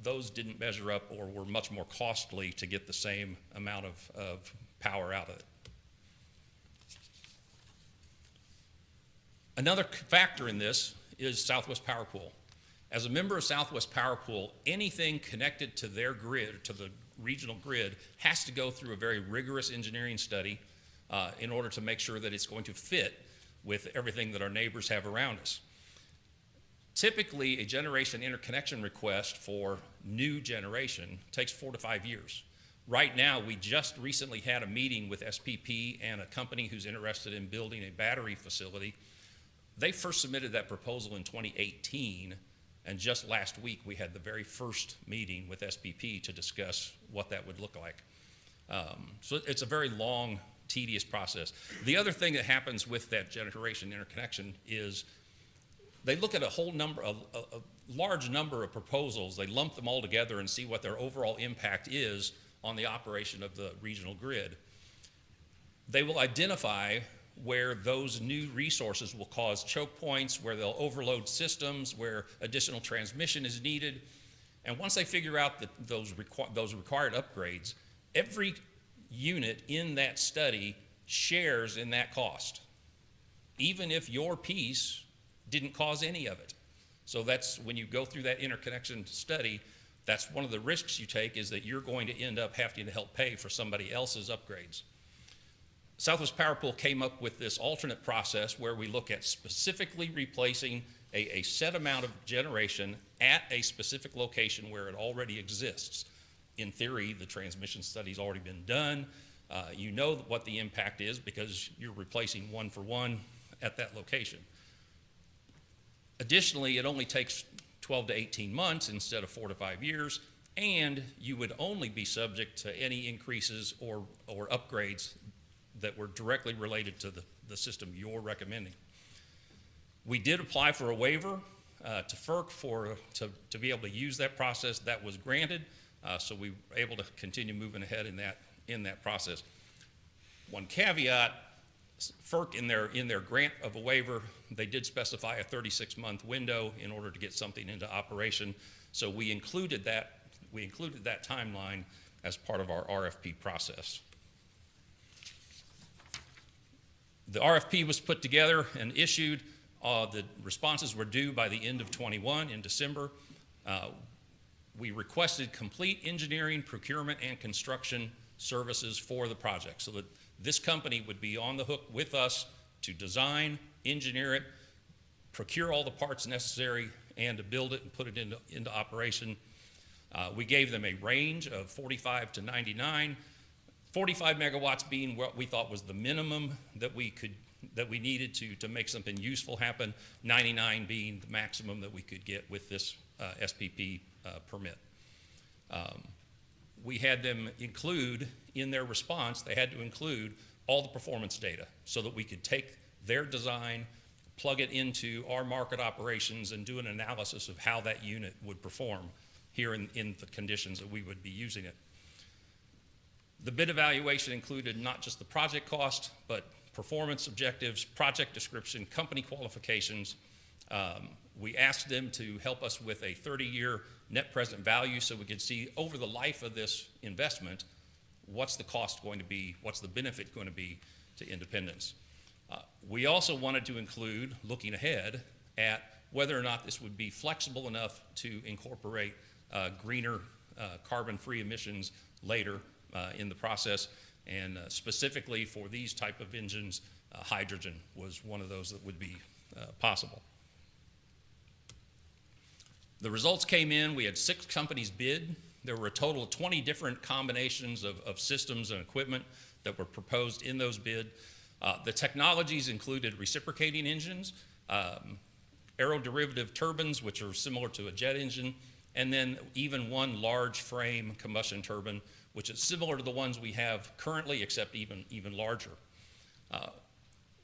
those didn't measure up or were much more costly to get the same amount of power out of it. Another factor in this is Southwest Power Pool. As a member of Southwest Power Pool, anything connected to their grid, to the regional grid, has to go through a very rigorous engineering study in order to make sure that it's going to fit with everything that our neighbors have around us. Typically, a generation interconnection request for new generation takes 4 to 5 years. Right now, we just recently had a meeting with SPP and a company who's interested in building a battery facility. They first submitted that proposal in 2018, and just last week we had the very first meeting with SPP to discuss what that would look like. So it's a very long, tedious process. The other thing that happens with that generation interconnection is they look at a large number of proposals, they lump them all together and see what their overall impact is on the operation of the regional grid. They will identify where those new resources will cause choke points, where they'll overload systems, where additional transmission is needed. And once they figure out that those required upgrades, every unit in that study shares in that cost, even if your piece didn't cause any of it. So that's when you go through that interconnection study, that's one of the risks you take, is that you're going to end up having to help pay for somebody else's upgrades. Southwest Power Pool came up with this alternate process where we look at specifically replacing a set amount of generation at a specific location where it already exists. In theory, the transmission study's already been done. You know what the impact is because you're replacing one for one at that location. Additionally, it only takes 12 to 18 months instead of 4 to 5 years, and you would only be subject to any increases or upgrades that were directly related to the system you're recommending. We did apply for a waiver to FERC to be able to use that process. That was granted, so we were able to continue moving ahead in that process. One caveat, FERC in their grant of a waiver, they did specify a 36-month window in order to get something into operation. So we included that timeline as part of our RFP process. The RFP was put together and issued. The responses were due by the end of 21 in December. We requested complete engineering, procurement, and construction services for the project so that this company would be on the hook with us to design, engineer it, procure all the parts necessary, and to build it and put it into operation. We gave them a range of 45 to 99, 45 megawatts being what we thought was the minimum that we needed to make something useful happen, 99 being the maximum that we could get with this SPP permit. We had them include, in their response, they had to include all the performance data so that we could take their design, plug it into our market operations, and do an analysis of how that unit would perform here in the conditions that we would be using it. The bid evaluation included not just the project cost, but performance objectives, project description, company qualifications. We asked them to help us with a 30-year net present value so we could see over the life of this investment, what's the cost going to be, what's the benefit going to be to independence. We also wanted to include, looking ahead, at whether or not this would be flexible enough to incorporate greener carbon-free emissions later in the process. And specifically for these type of engines, hydrogen was one of those that would be possible. The results came in. We had 6 companies bid. There were a total of 20 different combinations of systems and equipment that were proposed in those bids. The technologies included reciprocating engines, aeroderivative turbines, which are similar to a jet engine, and then even one large frame combustion turbine, which is similar to the ones we have currently, except even larger.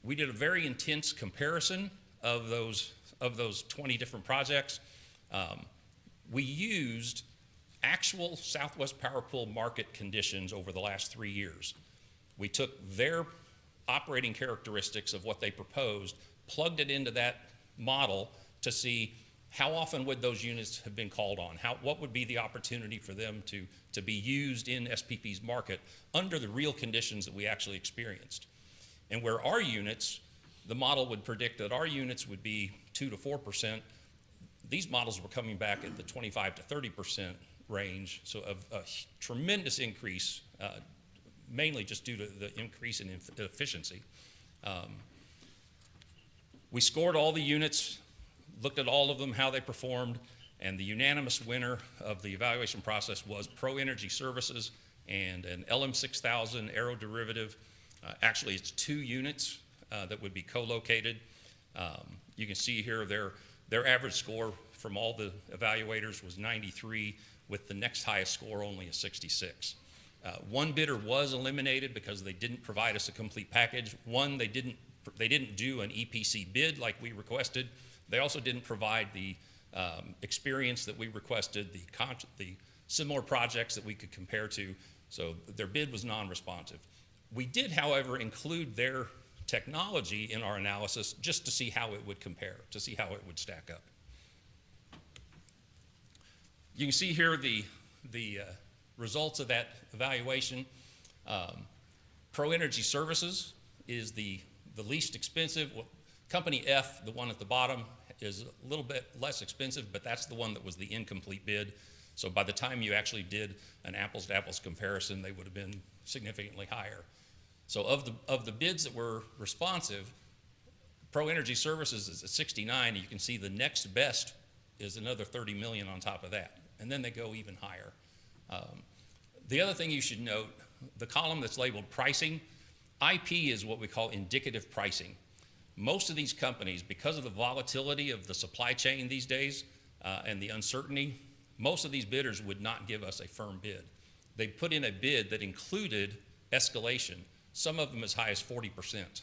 We did a very intense comparison of those 20 different projects. We used actual Southwest Power Pool market conditions over the last 3 years. We took their operating characteristics of what they proposed, plugged it into that model to see how often would those units have been called on, what would be the opportunity for them to be used in SPP's market under the real conditions that we actually experienced. And where our units, the model would predict that our units would be 2 to 4%, these models were coming back at the 25 to 30% range, so a tremendous increase, mainly just due to the increase in efficiency. We scored all the units, looked at all of them, how they performed, and the unanimous winner of the evaluation process was Pro Energy Services and an LM6000 aeroderivative. Actually, it's 2 units that would be co-located. You can see here their average score from all the evaluators was 93, with the next highest score only a 66. One bidder was eliminated because they didn't provide us a complete package. One, they didn't do an EPC bid like we requested. They also didn't provide the experience that we requested, the similar projects that we could compare to, so their bid was non-responsive. We did, however, include their technology in our analysis just to see how it would compare, to see how it would stack up. You can see here the results of that evaluation. Pro Energy Services is the least expensive. Well, Company F, the one at the bottom, is a little bit less expensive, but that's the one that was the incomplete bid. So by the time you actually did an apples to apples comparison, they would have been significantly higher. So of the bids that were responsive, Pro Energy Services is at 69, and you can see the next best is another 30 million on top of that, and then they go even higher. The other thing you should note, the column that's labeled pricing, IP is what we call indicative pricing. Most of these companies, because of the volatility of the supply chain these days and the uncertainty, most of these bidders would not give us a firm bid. They put in a bid that included escalation, some of them as high as 40%,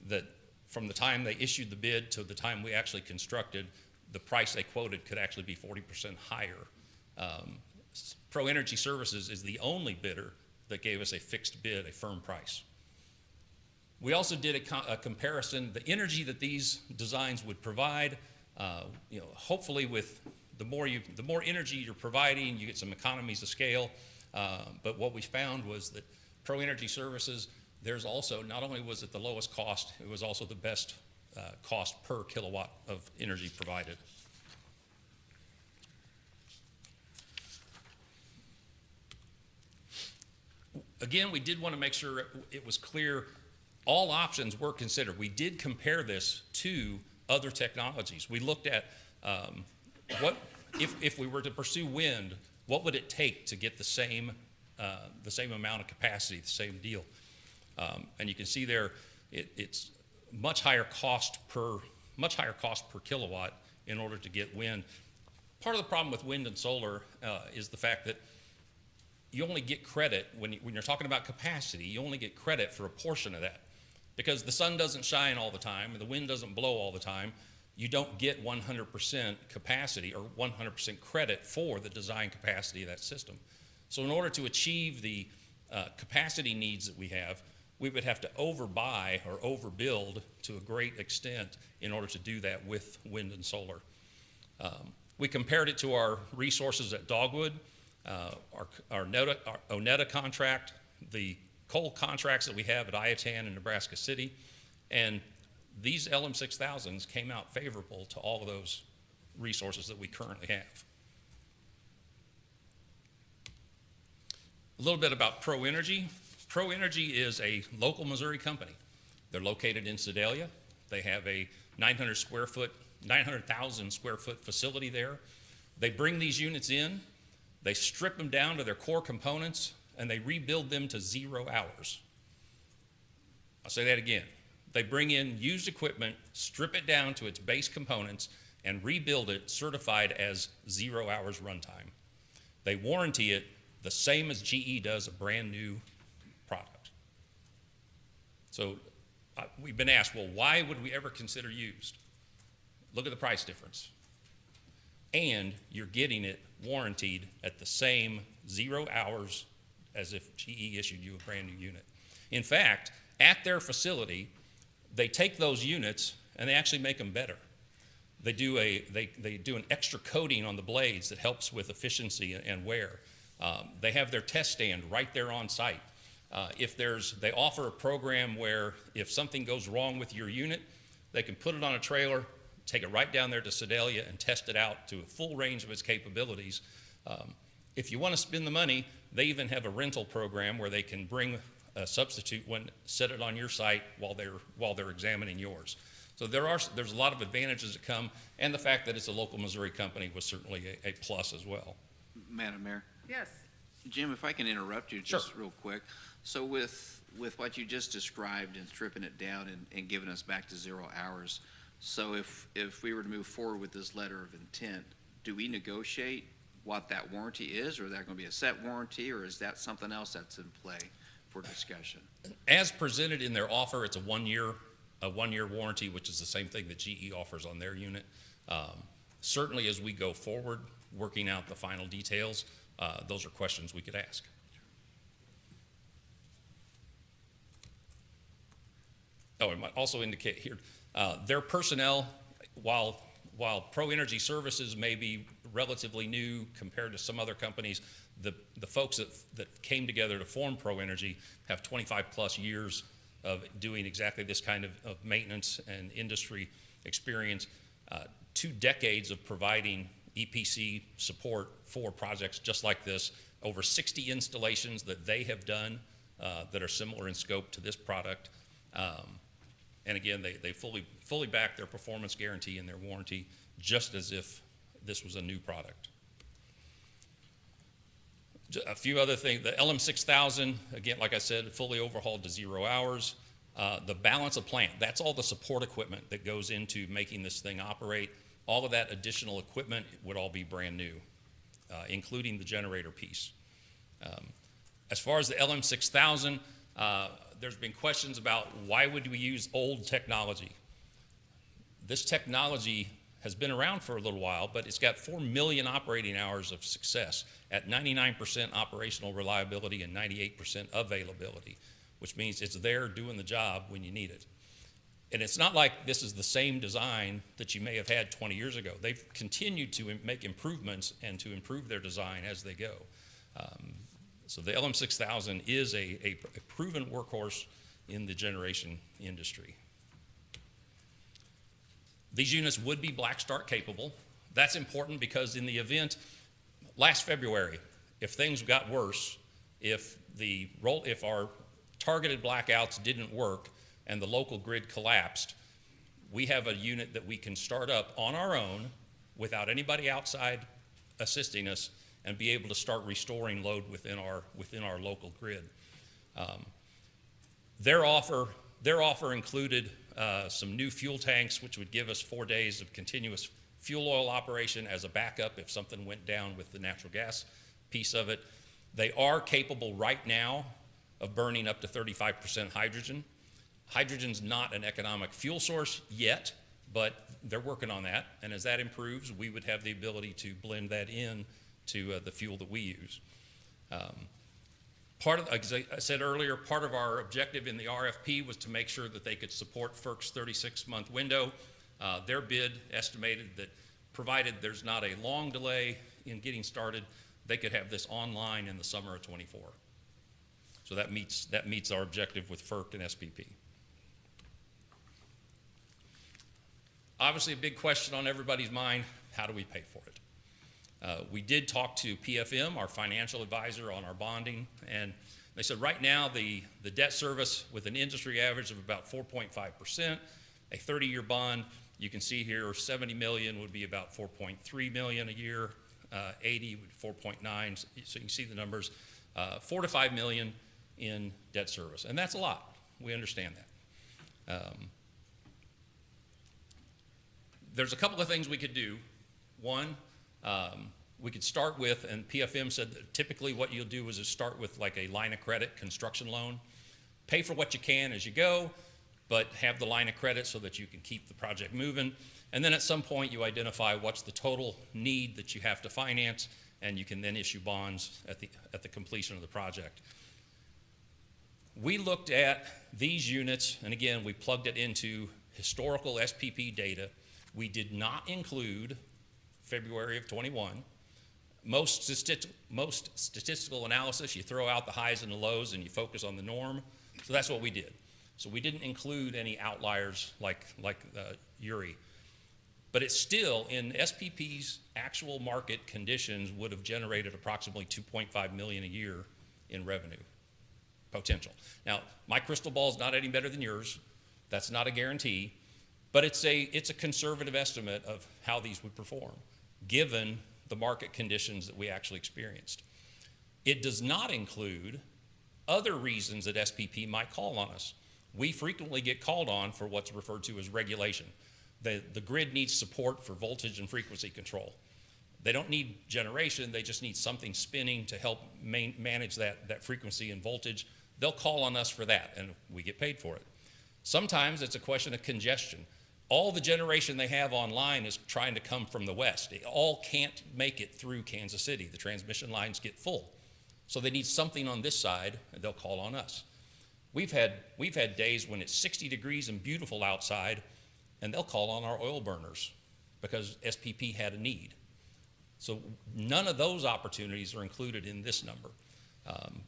that from the time they issued the bid to the time we actually constructed, the price they quoted could actually be 40% higher. Pro Energy Services is the only bidder that gave us a fixed bid, a firm price. We also did a comparison, the energy that these designs would provide. Hopefully with the more energy you're providing, you get some economies of scale. But what we found was that Pro Energy Services, there's also, not only was it the lowest cost, it was also the best cost per kilowatt of energy provided. Again, we did want to make sure it was clear all options were considered. We did compare this to other technologies. We looked at what if we were to pursue wind, what would it take to get the same amount of capacity, the same deal? And you can see there, it's much higher cost per kilowatt in order to get wind. Part of the problem with wind and solar is the fact that you only get credit when you're talking about capacity. You only get credit for a portion of that, because the sun doesn't shine all the time and the wind doesn't blow all the time. You don't get 100% capacity or 100% credit for the design capacity of that system. So in order to achieve the capacity needs that we have, we would have to overbuy or overbuild to a great extent in order to do that with wind and solar. We compared it to our resources at Dogwood, our Oneta contract, the coal contracts that we have at Iatan and Nebraska City, And these LM6000s came out favorable to all of those resources that we currently have. A little bit about Pro Energy. Pro Energy is a local Missouri company. They're located in Sedalia. They have a 900,000 square foot facility there. They bring these units in, they strip them down to their core components, and they rebuild them to 0 hours. I'll say that again. They bring in used equipment, strip it down to its base components, and rebuild it certified as 0 hours runtime. They warranty it the same as GE does a brand new product. So we've been asked, well, why would we ever consider used? Look at the price difference. And you're getting it warranted at the same 0 hours as if GE issued you a brand new unit. In fact, at their facility, they take those units and they actually make them better. They do an extra coating on the blades that helps with efficiency and wear. They have their test stand right there on site. They offer a program where if something goes wrong with your unit, they can put it on a trailer, take it right down there to Sedalia and test it out to a full range of its capabilities. If you want to spend the money, they even have a rental program where they can bring a substitute set it on your site while they're examining yours. So there's a lot of advantages that come, and the fact that it's a local Missouri company was certainly a plus as well. Madam Mayor? Yes. Jim, if I can interrupt you just real quick. So with what you just described and stripping it down and giving us back to 0 hours, so if we were to move forward with this letter of intent, do we negotiate what that warranty is, or is that going to be a set warranty, or is that something else that's in play for discussion? As presented in their offer, it's a one-year warranty, which is the same thing that GE offers on their unit. Certainly as we go forward, working out the final details, those are questions we could ask. Oh, I might also indicate here, their personnel, while Pro Energy Services may be relatively new compared to some other companies, the folks that came together to form Pro Energy have 25 plus years of doing exactly this kind of maintenance and industry experience, 2 decades of providing EPC support for projects just like this, over 60 installations that they have done that are similar in scope to this product. And again, they fully back their performance guarantee and their warranty just as if this was a new product. A few other things, the LM6000, again, like I said, fully overhauled to 0 hours. The balance of plant, that's all the support equipment that goes into making this thing operate. All of that additional equipment would all be brand new, including the generator piece. As far as the LM6000, there's been questions about why would we use old technology. This technology has been around for a little while, but it's got 4 million operating hours of success at 99% operational reliability and 98% availability, which means it's there doing the job when you need it. And it's not like this is the same design that you may have had 20 years ago. They've continued to make improvements and to improve their design as they go. So the LM6000 is a proven workhorse in the generation industry. These units would be black start capable. That's important because in the event, last February, if things got worse, if our targeted blackouts didn't work and the local grid collapsed, we have a unit that we can start up on our own without anybody outside assisting us and be able to start restoring load within our local grid. Their offer included some new fuel tanks, which would give us 4 days of continuous fuel oil operation as a backup if something went down with the natural gas piece of it. They are capable right now of burning up to 35% hydrogen. Hydrogen's not an economic fuel source yet, but they're working on that. And as that improves, we would have the ability to blend that in to the fuel that we use. As I said earlier, part of our objective in the RFP was to make sure that they could support FERC's 36-month window. Their bid estimated that provided there's not a long delay in getting started, they could have this online in the summer of '24. So that meets our objective with FERC and SPP. Obviously, a big question on everybody's mind, how do we pay for it? We did talk to PFM, our financial advisor, on our bonding, and they said right now the debt service with an industry average of about 4.5%, a 30-year bond, you can see here 70 million would be about 4.3 million a year, 80 would 4.9, so you can see the numbers, 4 to 5 million in debt service, and that's a lot. We understand that. There's a couple of things we could do. One, we could start with, and PFM said that typically what you'll do is just start with like a line of credit construction loan. Pay for what you can as you go, but have the line of credit so that you can keep the project moving. And then at some point you identify what's the total need that you have to finance, and you can then issue bonds at the completion of the project. We looked at these units, and again, we plugged it into historical SPP data. We did not include February of 21. Most statistical analysis, you throw out the highs and the lows and you focus on the norm. So that's what we did. So we didn't include any outliers like Uri. But it's still, in SPP's actual market conditions, would have generated approximately 2.5 million a year in revenue potential. Now, my crystal ball is not any better than yours. That's not a guarantee. But it's a conservative estimate of how these would perform, given the market conditions that we actually experienced. It does not include other reasons that SPP might call on us. We frequently get called on for what's referred to as regulation. The grid needs support for voltage and frequency control. They don't need generation, they just need something spinning to help manage that frequency and voltage. They'll call on us for that, and we get paid for it. Sometimes it's a question of congestion. All the generation they have online is trying to come from the west. It all can't make it through Kansas City. The transmission lines get full. So they need something on this side, and they'll call on us. We've had days when it's 60 degrees and beautiful outside, and they'll call on our oil burners because SPP had a need. So none of those opportunities are included in this number.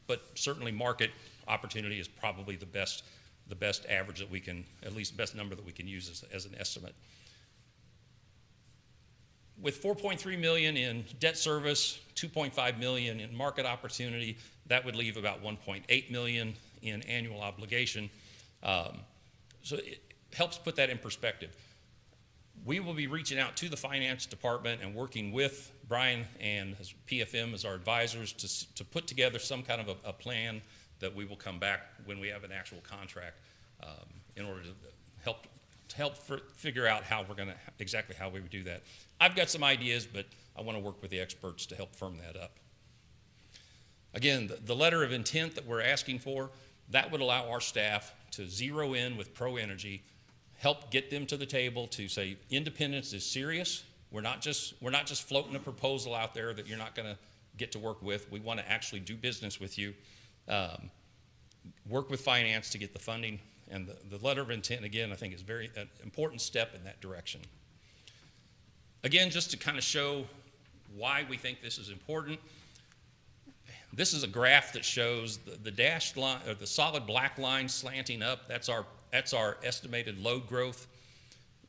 But certainly market opportunity is probably the best average that we can, at least best number that we can use as an estimate. With 4.3 million in debt service, 2.5 million in market opportunity, that would leave about 1.8 million in annual obligation. So it helps put that in perspective. We will be reaching out to the finance department and working with Brian and his PFM as our advisors to put together some kind of a plan that we will come back when we have an actual contract in order to help figure out how we're going to, exactly how we would do that. I've got some ideas, but I want to work with the experts to help firm that up. Again, the letter of intent that we're asking for, that would allow our staff to zero in with Pro Energy, help get them to the table to say independence is serious. We're not just floating a proposal out there that you're not going to get to work with. We want to actually do business with you. Work with finance to get the funding, and the letter of intent, again, I think is an important step in that direction. Again, just to kind of show why we think this is important, this is a graph that shows the dashed line, or the solid black line slanting up. That's our estimated load growth.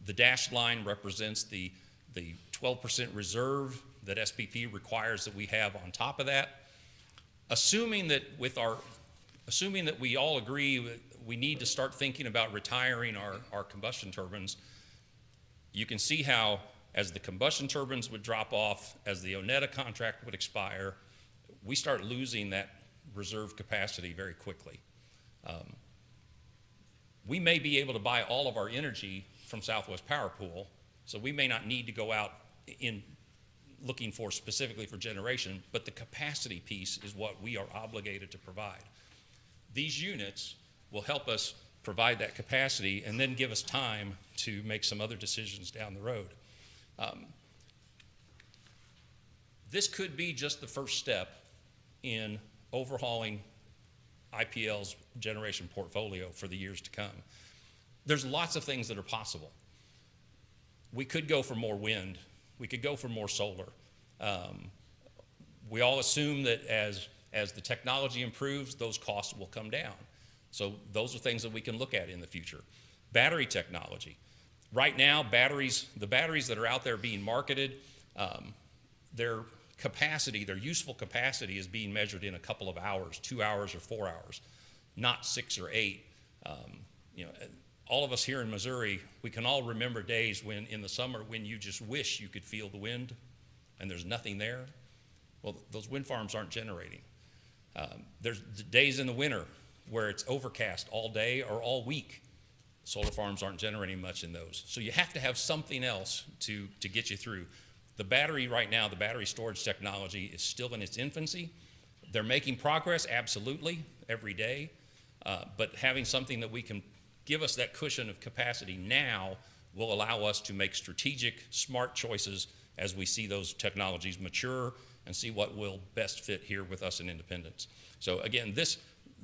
The dashed line represents the 12% reserve that SPP requires that we have on top of that. Assuming that we all agree we need to start thinking about retiring our combustion turbines, you can see how as the combustion turbines would drop off, as the Onetta contract would expire, we start losing that reserve capacity very quickly. We may be able to buy all of our energy from Southwest Power Pool, so we may not need to go out in looking for specifically for generation, but the capacity piece is what we are obligated to provide. These units will help us provide that capacity and then give us time to make some other decisions down the road. This could be just the first step in overhauling IPL's generation portfolio for the years to come. There's lots of things that are possible. We could go for more wind. We could go for more solar. We all assume that as the technology improves, those costs will come down. So those are things that we can look at in the future. Battery technology. Right now, the batteries that are out there being marketed, their capacity, their useful capacity is being measured in a couple of hours, 2 hours or 4 hours, not 6 or 8. All of us here in Missouri, we can all remember days when in the summer when you just wish you could feel the wind and there's nothing there. Well, those wind farms aren't generating. There's days in the winter where it's overcast all day or all week. Solar farms aren't generating much in those. So you have to have something else to get you through. The battery right now, the battery storage technology is still in its infancy. They're making progress, absolutely, every day. But having something that we can give us that cushion of capacity now will allow us to make strategic, smart choices as we see those technologies mature and see what will best fit here with us in Independence. So again, this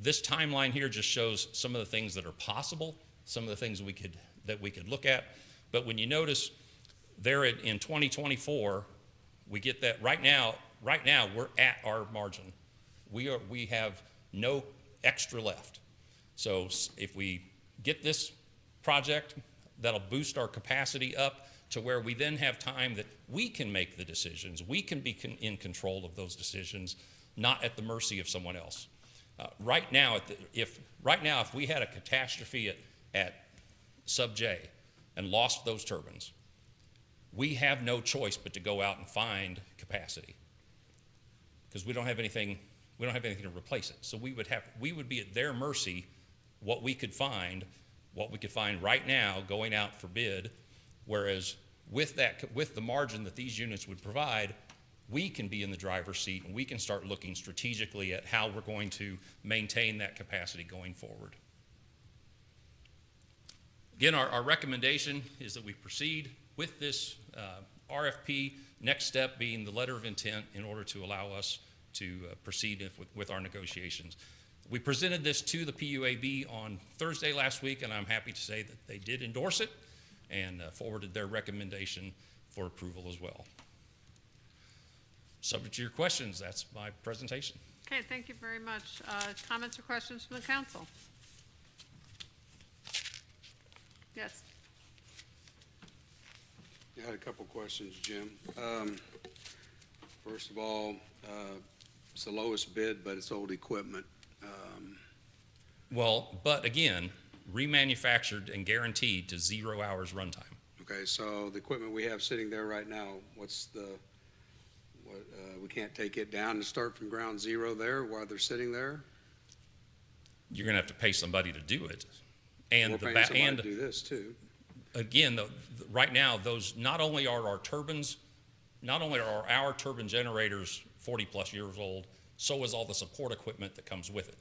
timeline here just shows some of the things that are possible, some of the things that we could look at. But when you notice there in 2024, we get that right now we're at our margin. We have no extra left. So if we get this project, that'll boost our capacity up to where we then have time that we can make the decisions. We can be in control of those decisions, not at the mercy of someone else. Right now, if we had a catastrophe at Sub J and lost those turbines, we have no choice but to go out and find capacity because we don't have anything to replace it. So we would be at their mercy what we could find right now going out for bid, whereas with the margin that these units would provide, we can be in the driver's seat and we can start looking strategically at how we're going to maintain that capacity going forward. Again, our recommendation is that we proceed with this RFP, next step being the letter of intent in order to allow us to proceed with our negotiations. We presented this to the PUAB on Thursday last week, and I'm happy to say that they did endorse it and forwarded their recommendation for approval as well. Subject to your questions, that's my presentation. Okay, thank you very much. Comments or questions from the council? Yes. I had a couple questions, Jim. First of all, it's the lowest bid, but it's old equipment. Well, but again, remanufactured and guaranteed to 0 hours runtime. Okay, so the equipment we have sitting there right now, we can't take it down and start from ground zero there while they're sitting there? You're going to have to pay somebody to do it. And We're paying somebody to do this too. Again, right now, those not only are our turbine generators 40 plus years old, so is all the support equipment that comes with it.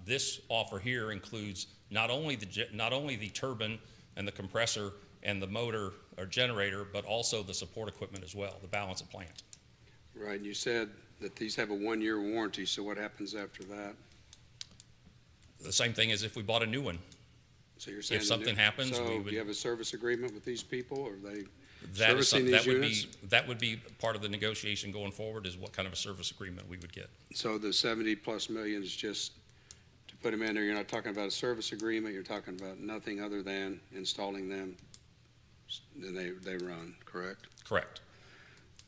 This offer here includes not only the turbine and the compressor and the motor or generator, but also the support equipment as well, the balance of plant. Right, and you said that these have a 1-year warranty, so what happens after that? The same thing as if we bought a new one. So you're saying If something happens, so we would. do you have a service agreement with these people, or are they That is servicing these units? that would be part of the negotiation going forward, is what kind of a service agreement we would get. So the 70+ million is just to put them in there. You're not talking about a service agreement. You're talking about nothing other than installing them. Then they run, correct? Correct.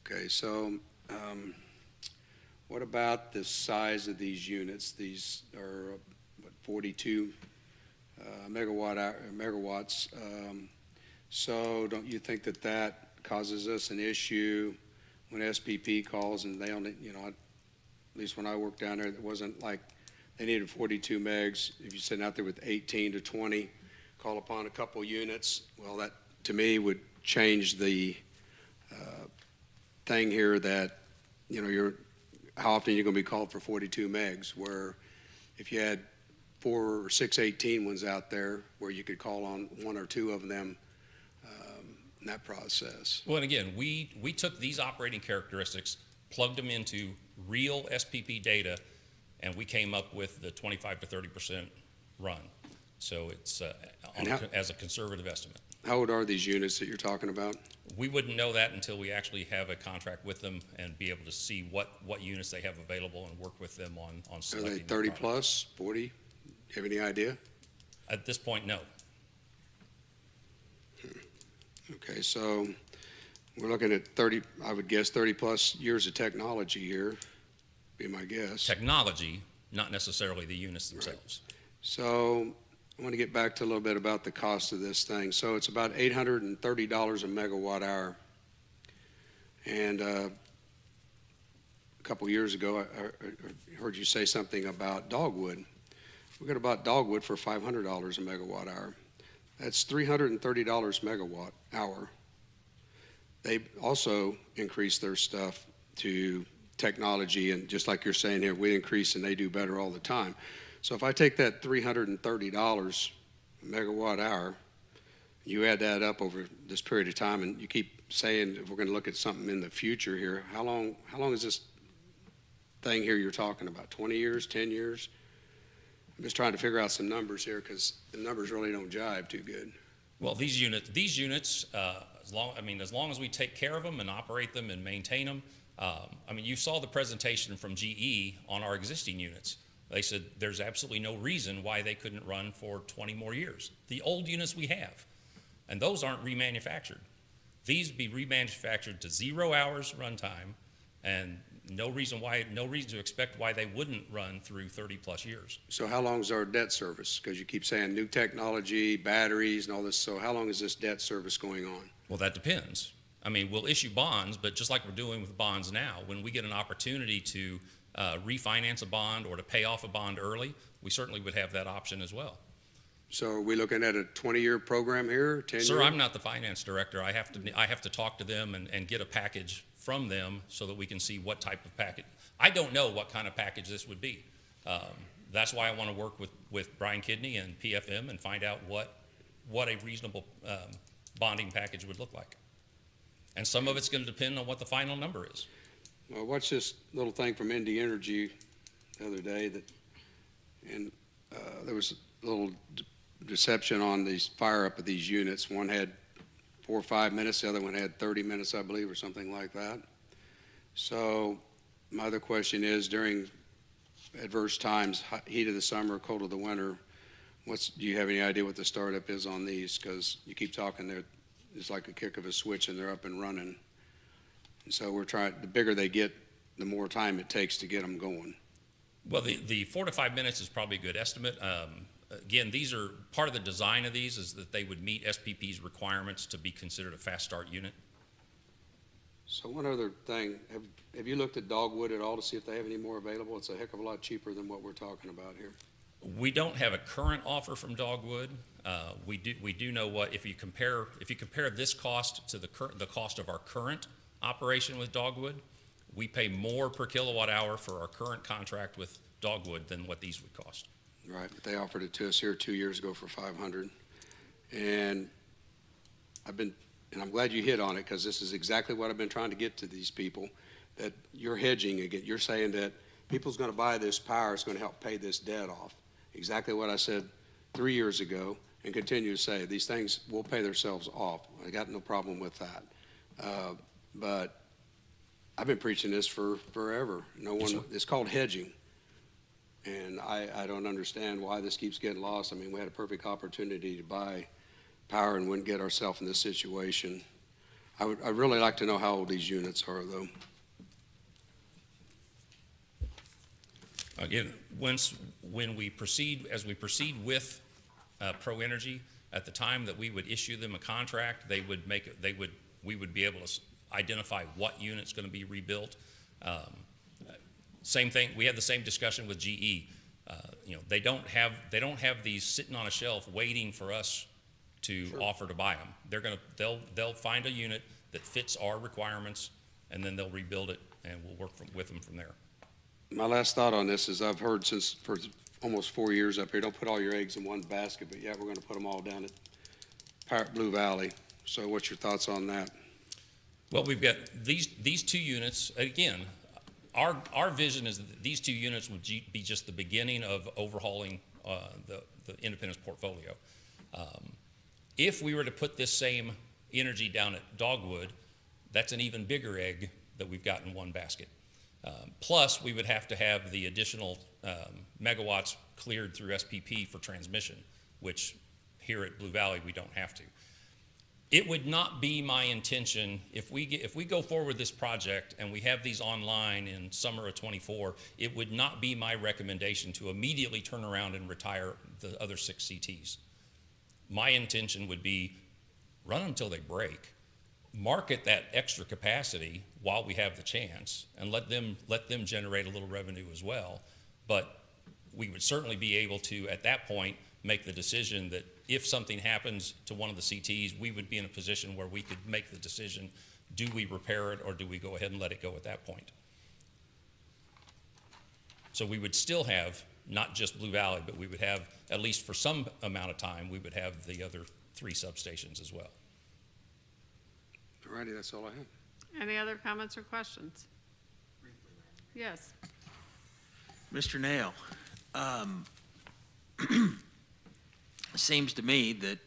Okay, so what about the size of these units? These are 42 megawatts. So don't you think that causes us an issue when SPP calls and they only, at least when I worked down there, it wasn't like they needed 42 megs. If you're sitting out there with 18 to 20, call upon a couple units, well, that to me would change the thing here that, how often you're going to be called for 42 megs, where if you had 4 or 6 18 ones out there where you could call on 1 or 2 of them in that process. Well, and again, we took these operating characteristics, plugged them into real SPP data, and we came up with the 25 to 30% run. So it's as a conservative estimate. How old are these units that you're talking about? We wouldn't know that until we actually have a contract with them and be able to see what units they have available and work with them on Are selecting. they their 30 product. plus, 40? Do you have any idea? At this point, no. Okay, so we're looking at 30, I would guess 30-plus years of technology here, be my guess. Technology, not necessarily the units themselves. So I want to get back to a little bit about the cost of this thing. So it's about $830 a megawatt hour. And a couple years ago, I heard you say something about dogwood. We got about dogwood for $500 a megawatt hour. That's $330 megawatt hour. They also increase their stuff to technology, and just like you're saying here, we increase and they do better all the time. So if I take that $330 a megawatt hour, you add that up over this period of time, and you keep saying if we're going to look at something in the future here, how long is this thing here you're talking about? 20 years, 10 years? I'm just trying to figure out some numbers here because the numbers really don't jive too good. Well, these units, as long as we take care of them and operate them and maintain them, you saw the presentation from GE on our existing units. They said there's absolutely no reason why they couldn't run for 20 more years. The old units we have, and those aren't remanufactured. These would be remanufactured to 0 hours runtime, and no reason to expect why they wouldn't run through 30-plus years. So how long is our debt service? Because you keep saying new technology, batteries, and all this. So how long is this debt service going on? Well, that depends. We'll issue bonds, but just like we're doing with bonds now, when we get an opportunity to refinance a bond or to pay off a bond early, we certainly would have that option as well. So are we looking at a 20-year program here, 10 years? Sir, I'm not the finance director. I have to talk to them and get a package from them so that we can see what type of package. I don't know what kind of package this would be. That's why I want to work with Brian Kidney and PFM and find out what a reasonable bonding package would look like. And some of it's going to depend on what the final number is. Well, watch this little thing from Indy Energy the other day and there was a little deception on these fire up of these units. One had 4 or 5 minutes, the other one had 30 minutes, I believe, or something like that. So my other question is, during adverse times, heat of the summer, cold of the winter, do you have any idea what the startup is on these? Because you keep talking, it's like a kick of a switch and they're up and running. And so the bigger they get, the more time it takes to get them going. Well, the 4 to 5 minutes is probably a good estimate. Again, these are part of the design of these is that they would meet SPP's requirements to be considered a fast start unit. So one other thing, have you looked at dogwood at all to see if they have any more available? It's a heck of a lot cheaper than what we're talking about here. We don't have a current offer from dogwood. We do know what if you compare this cost to the cost of our current operation with dogwood, we pay more per kilowatt hour for our current contract with dogwood than what these would cost. Right, but they offered it to us here 2 years ago for $500. And I'm glad you hit on it because this is exactly what I've been trying to get to these people, that you're hedging again. You're saying that people's going to buy this power, it's going to help pay this debt off. Exactly what I said 3 years ago and continue to say. These things will pay themselves off. I got no problem with that. But I've been preaching this for forever. It's called hedging. And I don't understand why this keeps getting lost. We had a perfect opportunity to buy power and wouldn't get ourselves in this situation. I'd really like to know how old these units are, though. Again, when we proceed with Pro Energy, at the time that we would issue them a contract, we would be able to identify what unit's going to be rebuilt. Same thing. We had the same discussion with GE. They don't have these sitting on a shelf waiting for us to offer to buy them. They'll find a unit that fits our requirements, and then they'll rebuild it, and we'll work with them from there. My last thought on this is I've heard for almost 4 years up here, don't put all your eggs in one basket, but yeah, we're going to put them all down at Blue Valley. So what's your thoughts on that? Well, we've got these 2 units. Again, our vision is that these 2 units would be just the beginning of overhauling the Independence portfolio. If we were to put this same energy down at Dogwood, that's an even bigger egg that we've got in one basket. Plus, we would have to have the additional megawatts cleared through SPP for transmission, which here at Blue Valley we don't have to. It would not be my intention, if we go forward with this project and we have these online in summer of '24, it would not be my recommendation to immediately turn around and retire the other 6 CTs. My intention would be run them until they break, market that extra capacity while we have the chance, and let them generate a little revenue as well. But we would certainly be able to, at that point, make the decision that if something happens to one of the CTs, we would be in a position where we could make the decision, do we repair it or do we go ahead and let it go at that point? So we would still have not just Blue Valley, but we would have, at least for some amount of time, we would have the other 3 substations as well. All righty, that's all I have. Any other comments or questions? Yes. Mr. Nail, it seems to me that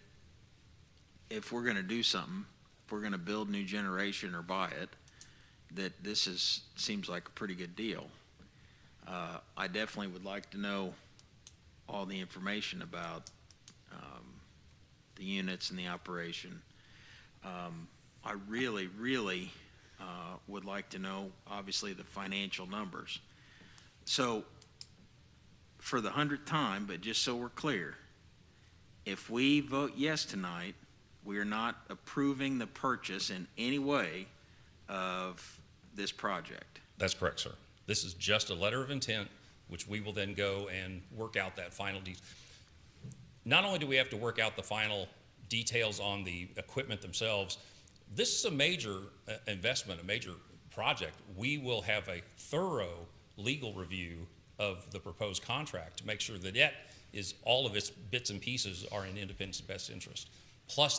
if we're going to do something, if we're going to build new generation or buy it, that this seems like a pretty good deal. I definitely would like to know all the information about the units and the operation. I really, really would like to know, obviously, the financial numbers. So, for the 100th time, but just so we're clear, if we vote yes tonight, we are not approving the purchase in any way of this project. That's correct, sir. This is just a letter of intent, which we will then go and work out that final Not only do we have to work out the final details on the equipment themselves, this is a major investment, a major project. We will have a thorough legal review of the proposed contract to make sure that all of its bits and pieces are in Independent's best interest, plus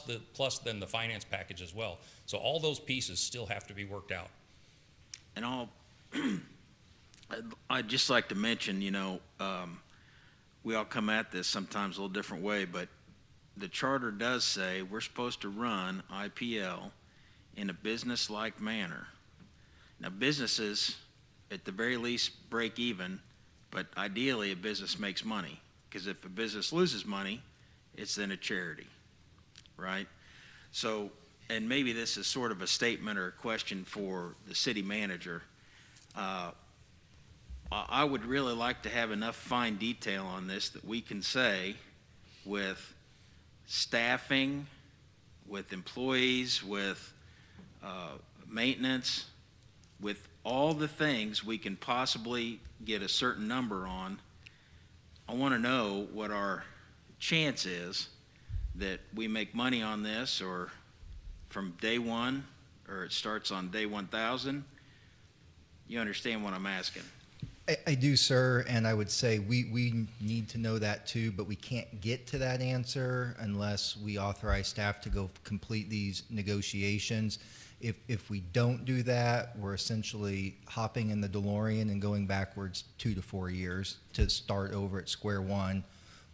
then the finance package as well. So all those pieces still have to be worked out. And I'd just like to mention, we all come at this sometimes a little different way, but the charter does say we're supposed to run IPL in a business-like manner. Now, businesses, at the very least, break even, but ideally a business makes money, because if a business loses money, it's then a charity, right? So, and maybe this is sort of a statement or a question for the city manager. I would really like to have enough fine detail on this that we can say with staffing, with employees, with maintenance, with all the things we can possibly get a certain number on. I want to know what our chance is that we make money on this, or from day one, or it starts on day 1,000. You understand what I'm asking? I do, sir, and I would say we need to know that too, but we can't get to that answer unless we authorize staff to go complete these negotiations. If we don't do that, we're essentially hopping in the DeLorean and going backwards 2 to 4 years to start over at square one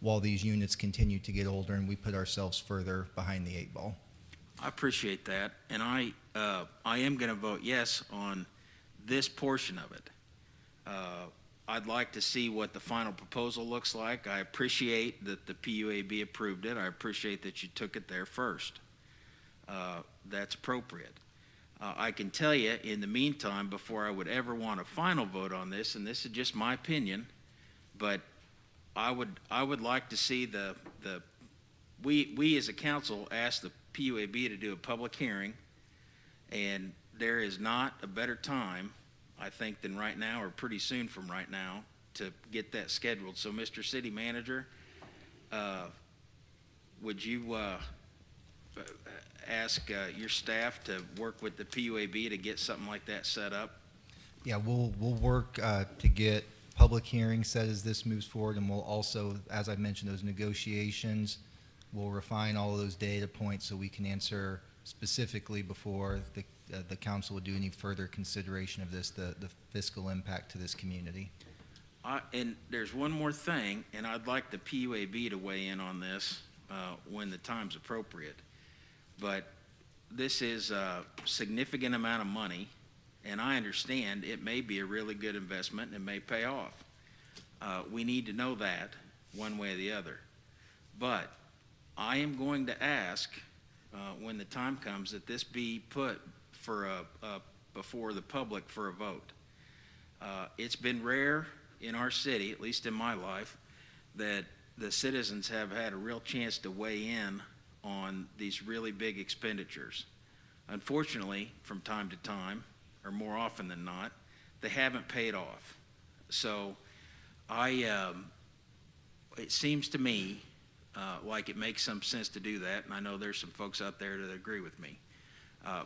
while these units continue to get older and we put ourselves further behind the 8 ball. I appreciate that, and I am going to vote yes on this portion of it. I'd like to see what the final proposal looks like. I appreciate that the PUAB approved it. I appreciate that you took it there first. That's appropriate. I can tell you, in the meantime, before I would ever want a final vote on this, and this is just my opinion, but I would like to see we as a council asked the PUAB to do a public hearing, and there is not a better time, I think, than right now, or pretty soon from right now, to get that scheduled. So, Mr. City Manager, would you ask your staff to work with the PUAB to get something like that set up? Yeah, we'll work to get public hearings set as this moves forward, and we'll also, as I mentioned, those negotiations, we'll refine all of those data points so we can answer specifically before the council would do any further consideration of this, the fiscal impact to this community. And there's one more thing, and I'd like the PUAB to weigh in on this when the time's appropriate. But this is a significant amount of money, and I understand it may be a really good investment and it may pay off. We need to know that one way or the other. But I am going to ask when the time comes, that this be put for before the public for a vote. It's been rare in our city, at least in my life, that the citizens have had a real chance to weigh in on these really big expenditures. Unfortunately, from time to time, or more often than not, they haven't paid off. So it seems to me like it makes some sense to do that, and I know there's some folks out there that agree with me.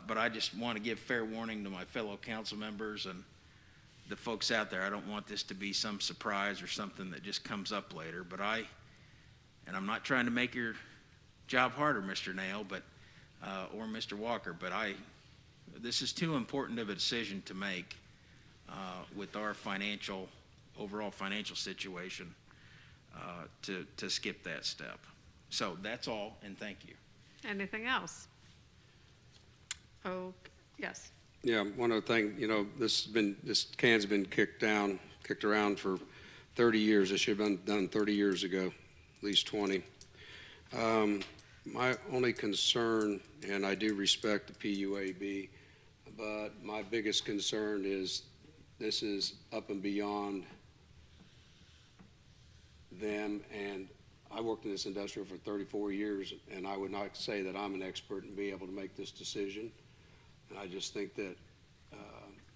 But I just want to give fair warning to my fellow council members and the folks out there. I don't want this to be some surprise or something that just comes up later, but and I'm not trying to make your job harder, Mr. Nail, but or Mr. Walker, but this is too important of a decision to make with our overall financial situation to skip that step. So that's all, and thank you. Anything else? Oh, yes. Yeah, one other thing, this can's been kicked around for 30 years. It should have been done 30 years ago, at least 20. My only concern, and I do respect the PUAB, but my biggest concern is this is up and beyond them, and I worked in this industrial for 34 years, and I would not say that I'm an expert and be able to make this decision. And I just think that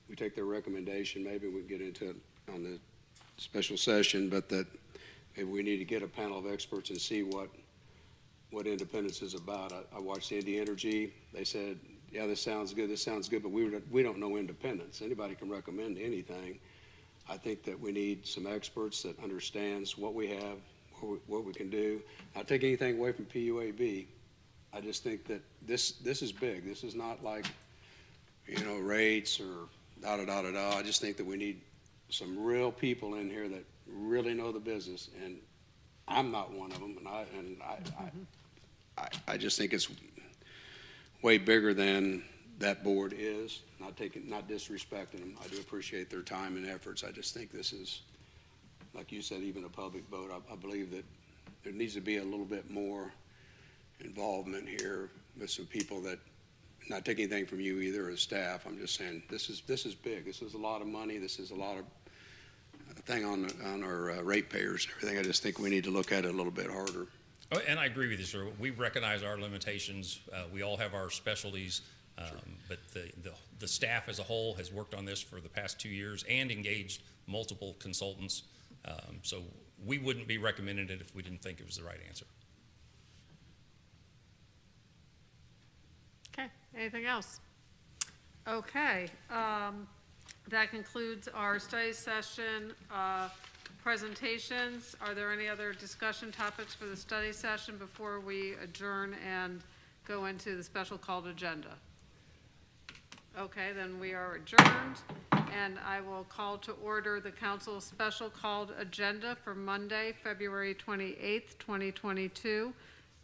we take their recommendation, maybe we can get into it on the special session, but that maybe we need to get a panel of experts and see what independence is about. I watched Indy Energy. They said, yeah, this sounds good, but we don't know independence. Anybody can recommend anything. I think that we need some experts that understands what we have, what we can do. Not take anything away from PUAB. I just think that this is big. This is not like, rates or da-da-da-da-da. I just think that we need some real people in here that really know the business, and I'm not one of them, and I just think it's way bigger than that board is. Not disrespecting them. I do appreciate their time and efforts. I just think this is, like you said, even a public vote. I believe that there needs to be a little bit more involvement here with some people that, not taking anything from you either as staff. I'm just saying this is big. This is a lot of money. This is a lot of thing on our ratepayers and everything. I just think we need to look at it a little bit harder. Oh, and I agree with you, sir. We recognize our limitations. We all have our specialties, but the staff as a whole has worked on this for the past 2 years and engaged multiple consultants. So we wouldn't be recommending it if we didn't think it was the right answer. Okay, anything else? Okay, that concludes our study session presentations. Are there any other discussion topics for the study session before we adjourn and go into the special called agenda? Okay, then we are adjourned, and I will call to order the council special called agenda for Monday, February 28th, 2022.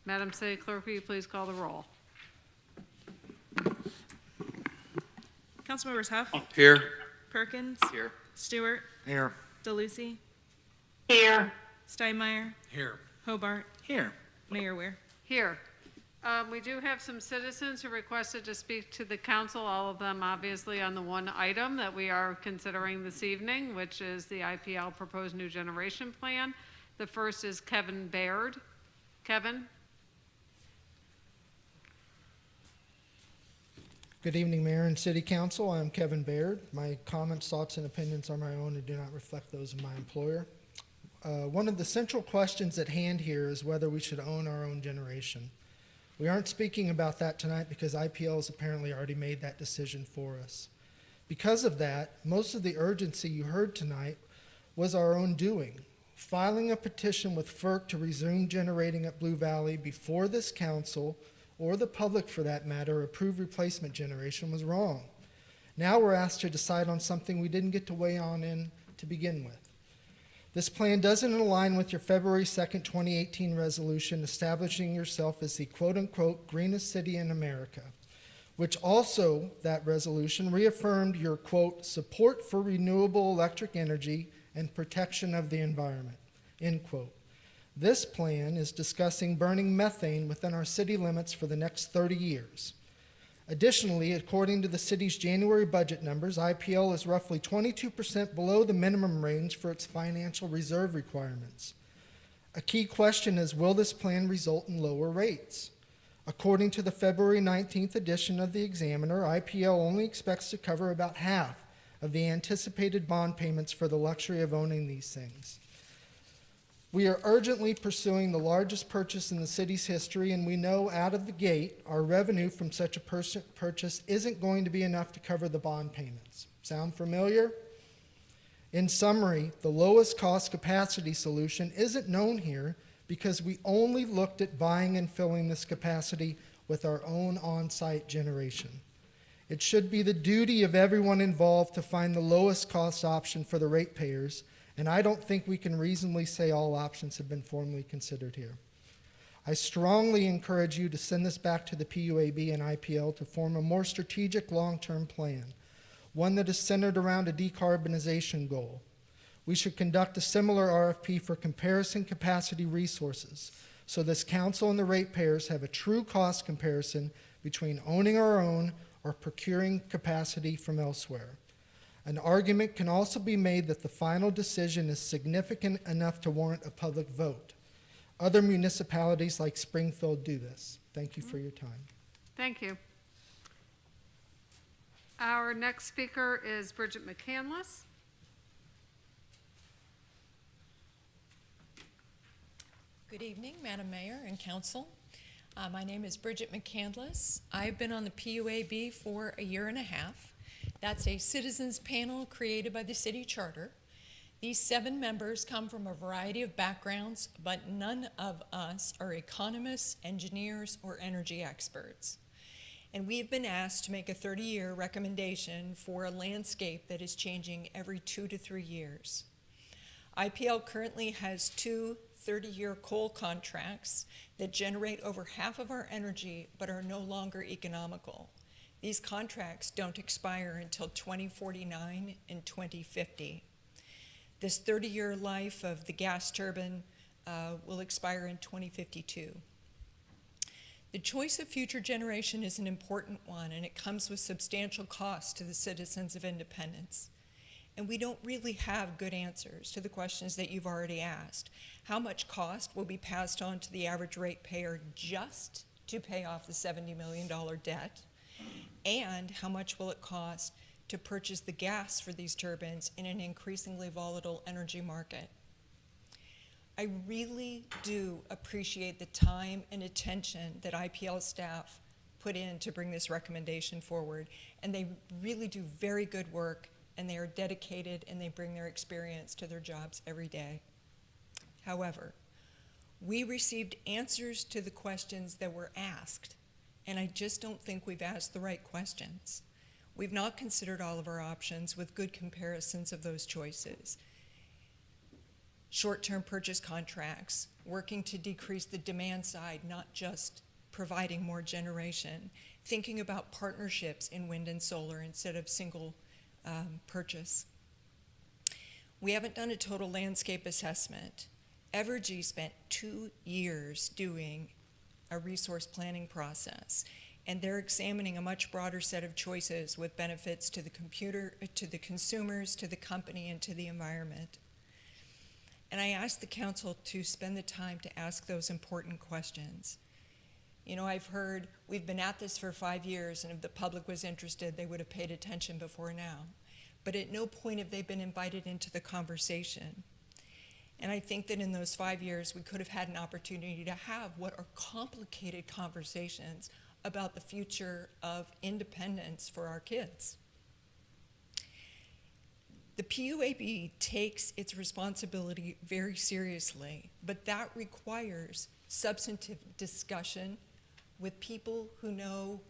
Madam City Clerk, will you please call the roll? Councilmembers Huff, Here. Perkins, Here. Stewart, Here. DeLucy, Here. Steinmeier, Here. Hobart, Here. Mayor Ware. Here. We do have some citizens who requested to speak to the council, all of them obviously on the one item that we are considering this evening, which is the IPL Proposed New Generation Plan. The first is Kevin Baird. Kevin? Good evening, Mayor and City Council. I'm Kevin Baird. My comments, thoughts, and opinions are my own and do not reflect those of my employer. One of the central questions at hand here is whether we should own our own generation. We aren't speaking about that tonight because IPL has apparently already made that decision for us. Because of that, most of the urgency you heard tonight was our own doing. Filing a petition with FERC to resume generating at Blue Valley before this council, or the public for that matter, approved replacement generation was wrong. Now we're asked to decide on something we didn't get to weigh on in to begin with. This plan doesn't align with your February 2nd, 2018 resolution establishing yourself as the quote-unquote greenest city in America, which also, that resolution, reaffirmed your quote, support for renewable electric energy and protection of the environment, end quote. This plan is discussing burning methane within our city limits for the next 30 years. Additionally, according to the city's January budget numbers, IPL is roughly 22% below the minimum range for its financial reserve requirements. A key question is, will this plan result in lower rates? According to the February 19th edition of the Examiner, IPL only expects to cover about half of the anticipated bond payments for the luxury of owning these things. We are urgently pursuing the largest purchase in the city's history, and we know out of the gate our revenue from such a purchase isn't going to be enough to cover the bond payments. Sound familiar? In summary, the lowest cost capacity solution isn't known here because we only looked at buying and filling this capacity with our own on-site generation. It should be the duty of everyone involved to find the lowest cost option for the ratepayers, and I don't think we can reasonably say all options have been formally considered here. I strongly encourage you to send this back to the PUAB and IPL to form a more strategic long-term plan, one that is centered around a decarbonization goal. We should conduct a similar RFP for comparison capacity resources, so this council and the ratepayers have a true cost comparison between owning our own or procuring capacity from elsewhere. An argument can also be made that the final decision is significant enough to warrant a public vote. Other municipalities like Springfield do this. Thank you for your time. Thank you. Our next speaker is Bridget McCandless. Good evening, Madam Mayor and Council. My name is Bridget McCandless. I've been on the PUAB for a year and a half. That's a citizens panel created by the city charter. These 7 members come from a variety of backgrounds, but none of us are economists, engineers, or energy experts. And we've been asked to make a 30-year recommendation for a landscape that is changing every 2 to 3 years. IPL currently has 2 30-year coal contracts that generate over half of our energy but are no longer economical. These contracts don't expire until 2049 and 2050. This 30-year life of the gas turbine will expire in 2052. The choice of future generation is an important one, and it comes with substantial costs to the citizens of Independence. And we don't really have good answers to the questions that you've already asked. How much cost will be passed on to the average ratepayer just to pay off the $70 million debt? And how much will it cost to purchase the gas for these turbines in an increasingly volatile energy market? I really do appreciate the time and attention that IPL staff put in to bring this recommendation forward, and they really do very good work, and they are dedicated, and they bring their experience to their jobs every day. However, we received answers to the questions that were asked, and I just don't think we've asked the right questions. We've not considered all of our options with good comparisons of those choices. Short-term purchase contracts, working to decrease the demand side, not just providing more generation, thinking about partnerships in wind and solar instead of single purchase. We haven't done a total landscape assessment. Evergy spent 2 years doing a resource planning process, and they're examining a much broader set of choices with benefits to the consumers, to the company, and to the environment. And I asked the council to spend the time to ask those important questions. You know, I've heard we've been at this for 5 years, and if the public was interested, they would have paid attention before now. But at no point have they been invited into the conversation. And I think that in those 5 years, we could have had an opportunity to have what are complicated conversations about the future of independence for our kids. The PUAB takes its responsibility very seriously, but that requires substantive discussion with people who know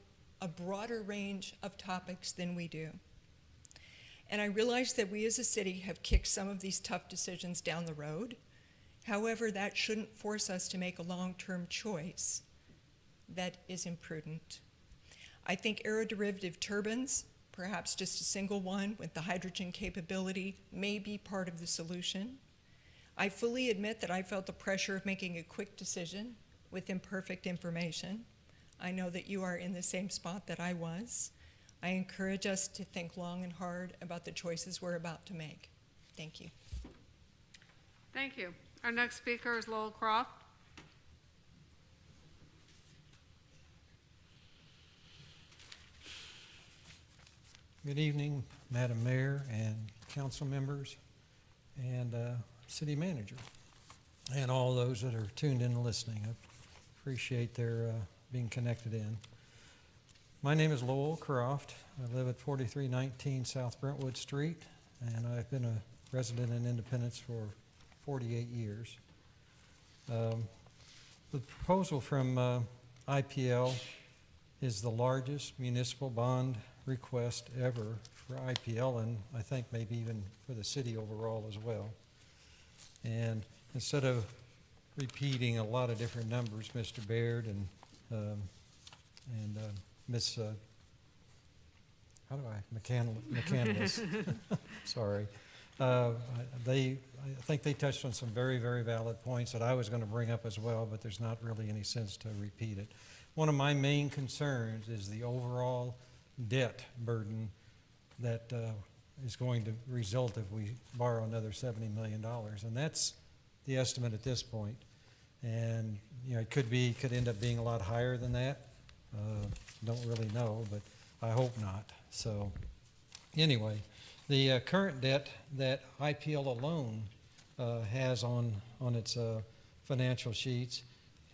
a broader range of topics than we do. And I realize that we as a city have kicked some of these tough decisions down the road. However, that shouldn't force us to make a long-term choice that is imprudent. I think aeroderivative turbines, perhaps just a single one with the hydrogen capability, may be part of the solution. I fully admit that I felt the pressure of making a quick decision with imperfect information. I know that you are in the same spot that I was. I encourage us to think long and hard about the choices we're about to make. Thank you. Thank you. Our next speaker is Lowell Croft. Good evening, Madam Mayor and council members and city manager and all those that are tuned in and listening. I appreciate their being connected in. My name is Lowell Croft. I live at 4319 South Brentwood Street, and I've been a resident in Independence for 48 years. The proposal from IPL is the largest municipal bond request ever for IPL, and I think maybe even for the city overall as well. And instead of repeating a lot of different numbers, Mr. Baird and Miss McCandless, sorry. I think they touched on some very, very valid points that I was going to bring up as well, but there's not really any sense to repeat it. One of my main concerns is the overall debt burden that is going to result if we borrow another $70 million. And that's the estimate at this point. And, you know, it could end up being a lot higher than that. Don't really know, but I hope not. So anyway, the current debt that IPL alone has on its financial sheets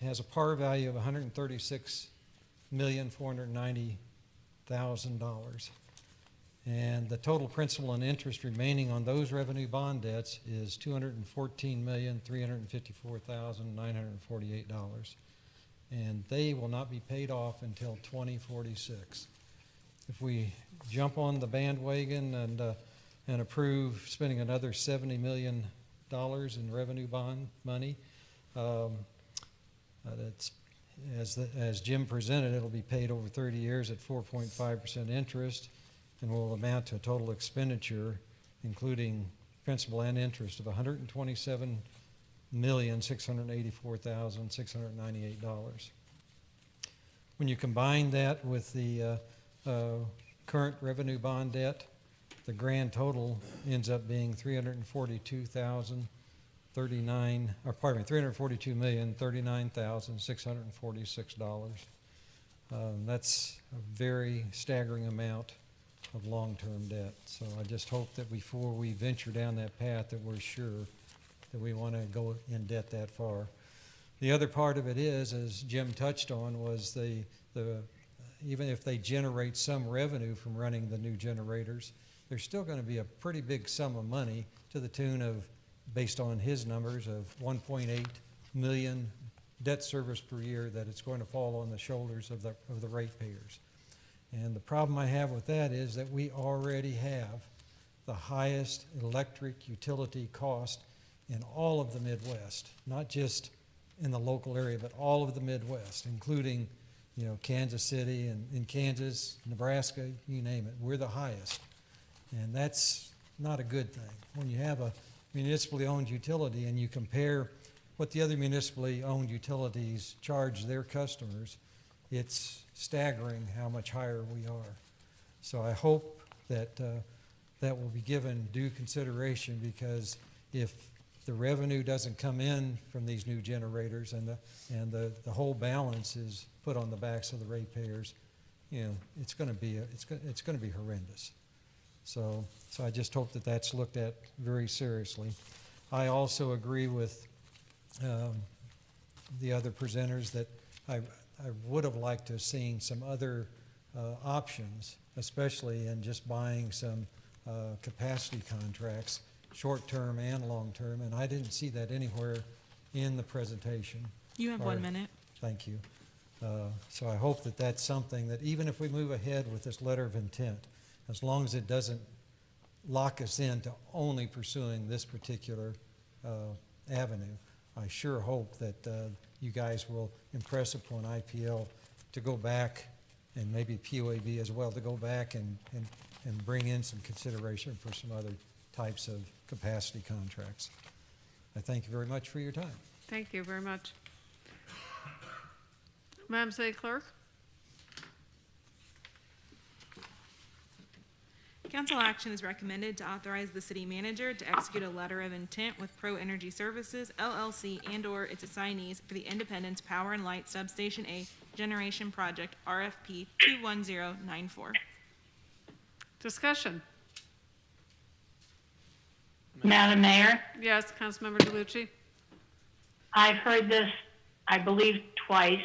has a par value of $136,490,000. And the total principal and interest remaining on those revenue bond debts is $214,354,948. And they will not be paid off until 2046. If we jump on the bandwagon and approve spending another $70 million in revenue bond money, that's as Jim presented, it'll be paid over 30 years at 4.5% interest and will amount to a total expenditure, including principal and interest, of $127,684,698. When you combine that with the current revenue bond debt, the grand total ends up being $342,039,646. That's a very staggering amount of long-term debt. So I just hope that before we venture down that path that we're sure that we want to go in debt that far. The other part of it is, as Jim touched on, was even if they generate some revenue from running the new generators, there's still going to be a pretty big sum of money to the tune of, based on his numbers, of 1.8 million debt service per year that it's going to fall on the shoulders of the ratepayers. And the problem I have with that is that we already have the highest electric utility cost in all of the Midwest, not just in the local area, but all of the Midwest, including, you know, Kansas City and in Kansas, Nebraska, you name it. We're the highest. And that's not a good thing. When you have a municipally owned utility and you compare what the other municipally owned utilities charge their customers, it's staggering how much higher we are. So I hope that that will be given due consideration, because if the revenue doesn't come in from these new generators and the whole balance is put on the backs of the ratepayers, you know, it's going to be horrendous. So I just hope that that's looked at very seriously. I also agree with the other presenters that I would have liked to have seen some other options, especially in just buying some capacity contracts, short-term and long-term, and I didn't see that anywhere in the presentation. You have 1 minute. Thank you. So I hope that that's something that, even if we move ahead with this letter of intent, as long as it doesn't lock us into only pursuing this particular avenue, I sure hope that you guys will impress upon IPL to go back, and maybe POAB as well, to go back and bring in some consideration for some other types of capacity contracts. I thank you very much for your time. Thank you very much. Madam City Clerk? Council action is recommended to authorize the city manager to execute a letter of intent with Pro Energy Services LLC and/or its assignees for the Independence Power and Light Substation A Generation Project RFP 21094. Discussion? Madam Mayor, Yes, Councilmember DeLucci? I've heard this, I believe, twice.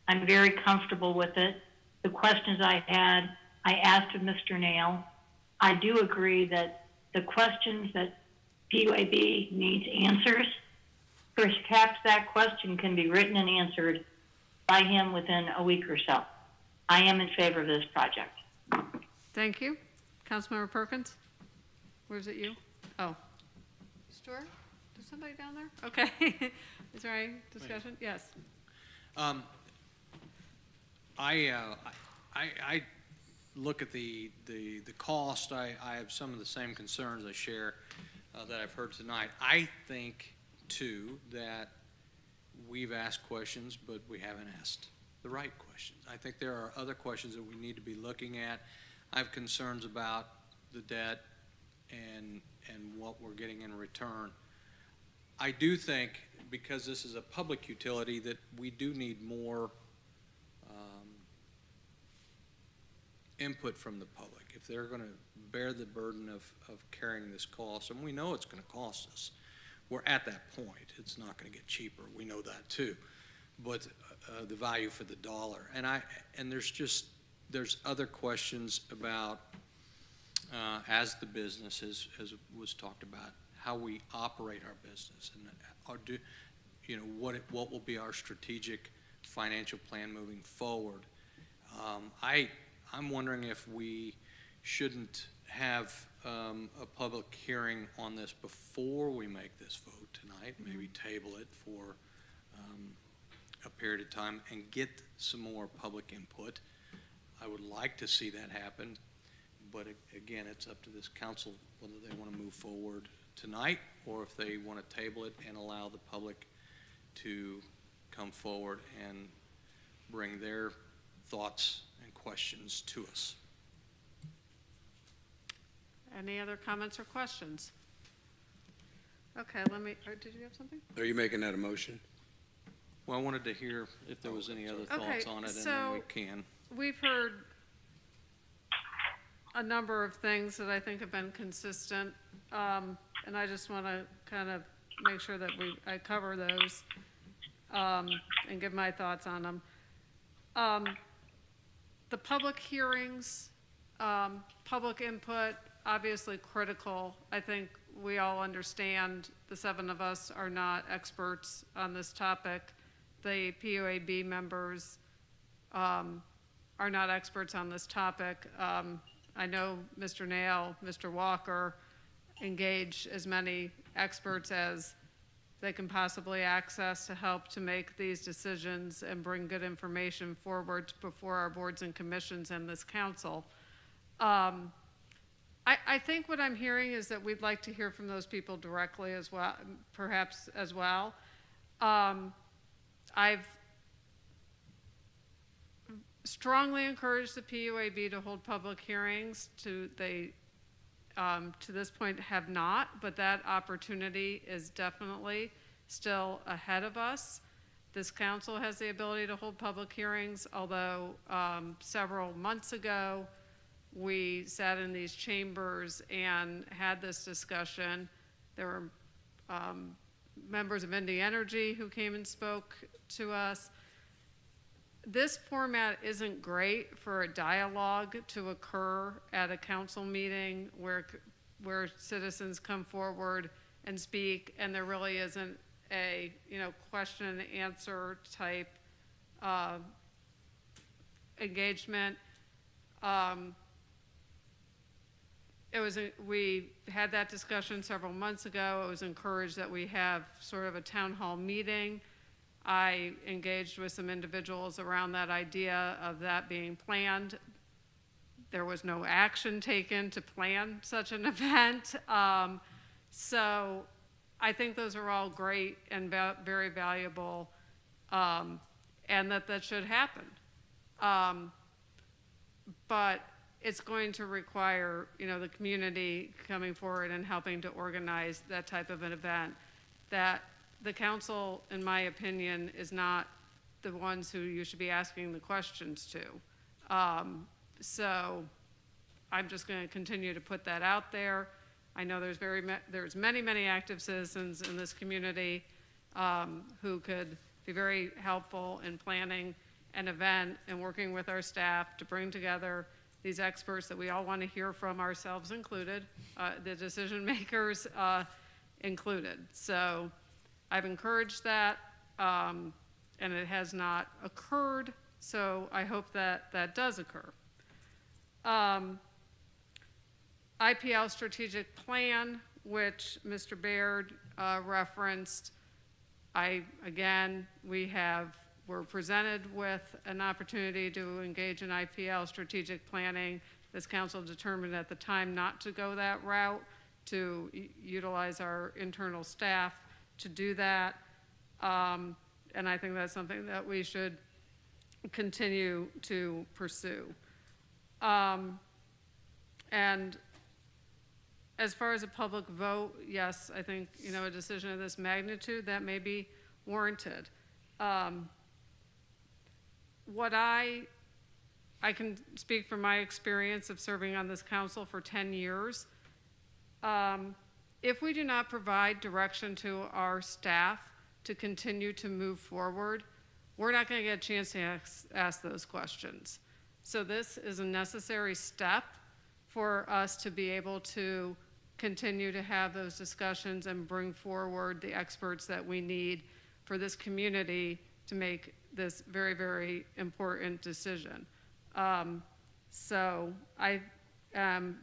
I'm very comfortable with it. The questions I had, I asked of Mr. Nail. I do agree that the questions that PUAB needs answers, perhaps that question can be written and answered by him within a week or so. I am in favor of this project. Thank you. Councilmember Perkins? Where's it you? Oh. Stuart? Is somebody down there? Okay. Is there any discussion? Yes. I look at the cost. I have some of the same concerns I share that I've heard tonight. I think, too, that we've asked questions, but we haven't asked the right questions. I think there are other questions that we need to be looking at. I have concerns about the debt and what we're getting in return. I do think, because this is a public utility, that we do need more input from the public. If they're going to bear the burden of carrying this cost, and we know it's going to cost us, we're at that point. It's not going to get cheaper. We know that too. But the value for the dollar, and there's other questions about as the business as was talked about, how we operate our business, and what will be our strategic financial plan moving forward. I'm wondering if we shouldn't have a public hearing on this before we make this vote tonight, maybe table it for a period of time and get some more public input. I would like to see that happen, but again, it's up to this council whether they want to move forward tonight or if they want to table it and allow the public to come forward and bring their thoughts and questions to us. Any other comments or questions? Okay, did you have something? Are you making that a motion? Well, I wanted to hear if there was any other thoughts on it, and then we can. We've heard a number of things that I think have been consistent, and I just want to kind of make sure that I cover those and give my thoughts on them. The public hearings, public input, obviously critical. I think we all understand the 7 of us are not experts on this topic. The PUAB members are not experts on this topic. I know Mr. Nail, Mr. Walker engage as many experts as they can possibly access to help to make these decisions and bring good information forward before our boards and commissions and this council. I think what I'm hearing is that we'd like to hear from those people directly as well, perhaps as well. I've strongly encouraged the PUAB to hold public hearings. They, to this point, have not, but that opportunity is definitely still ahead of us. This council has the ability to hold public hearings, although several months ago, we sat in these chambers and had this discussion. There were members of Indy Energy who came and spoke to us. This format isn't great for a dialogue to occur at a council meeting where citizens come forward and speak, and there really isn't a question and answer type engagement. We had that discussion several months ago. It was encouraged that we have sort of a town hall meeting. I engaged with some individuals around that idea of that being planned. There was no action taken to plan such an event. So I think those are all great and very valuable, and that should happen. But it's going to require, the community coming forward and helping to organize that type of an event that the council, in my opinion, is not the ones who you should be asking the questions to. So I'm just going to continue to put that out there. I know there's many active citizens in this community who could be very helpful in planning an event and working with our staff to bring together these experts that we all want to hear from, ourselves included, the decision makers included. So I've encouraged that, and it has not occurred, so I hope that that does occur. IPL strategic plan, which Mr. Baird referenced, we're presented with an opportunity to engage in IPL strategic planning. This council determined at the time not to go that route, to utilize our internal staff to do that. And I think that's something that we should continue to pursue. And as far as a public vote, yes, I think, a decision of this magnitude, that may be warranted. What I can speak from my experience of serving on this council for 10 years. If we do not provide direction to our staff to continue to move forward, we're not going to get a chance to ask those questions. So this is a necessary step for us to be able to continue to have those discussions and bring forward the experts that we need for this community to make this very important decision. So I am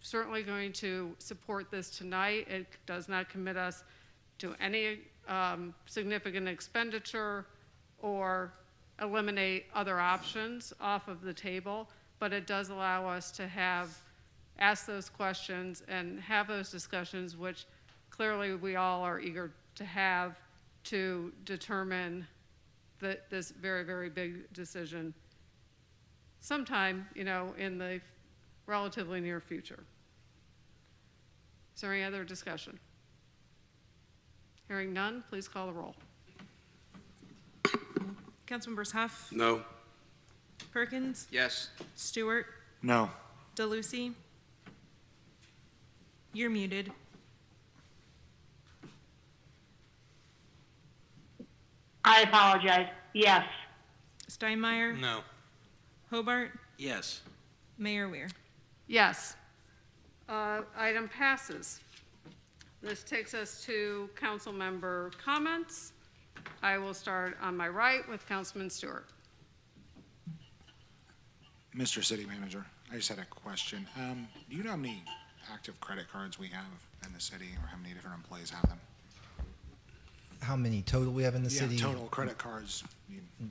certainly going to support this tonight. It does not commit us to any significant expenditure or eliminate other options off of the table, but it does allow us to ask those questions and have those discussions, which clearly we all are eager to have, to determine this very big decision sometime, in the relatively near future. Is there any other discussion? Hearing none, please call the roll. Councilmembers Huff, No. Perkins, Yes. Stewart, No. DeLucy. You're muted. I apologize. Yes. Steinmeier, No. Hobart, Yes. Mayor Weir. Yes. Item passes. This takes us to council member comments. I will start on my right with Councilman Stewart. Mr. City Manager, I just had a question. Do you know how many active credit cards we have in the city, or how many different employees have them? How many total we have in the city? Yeah, total credit cards.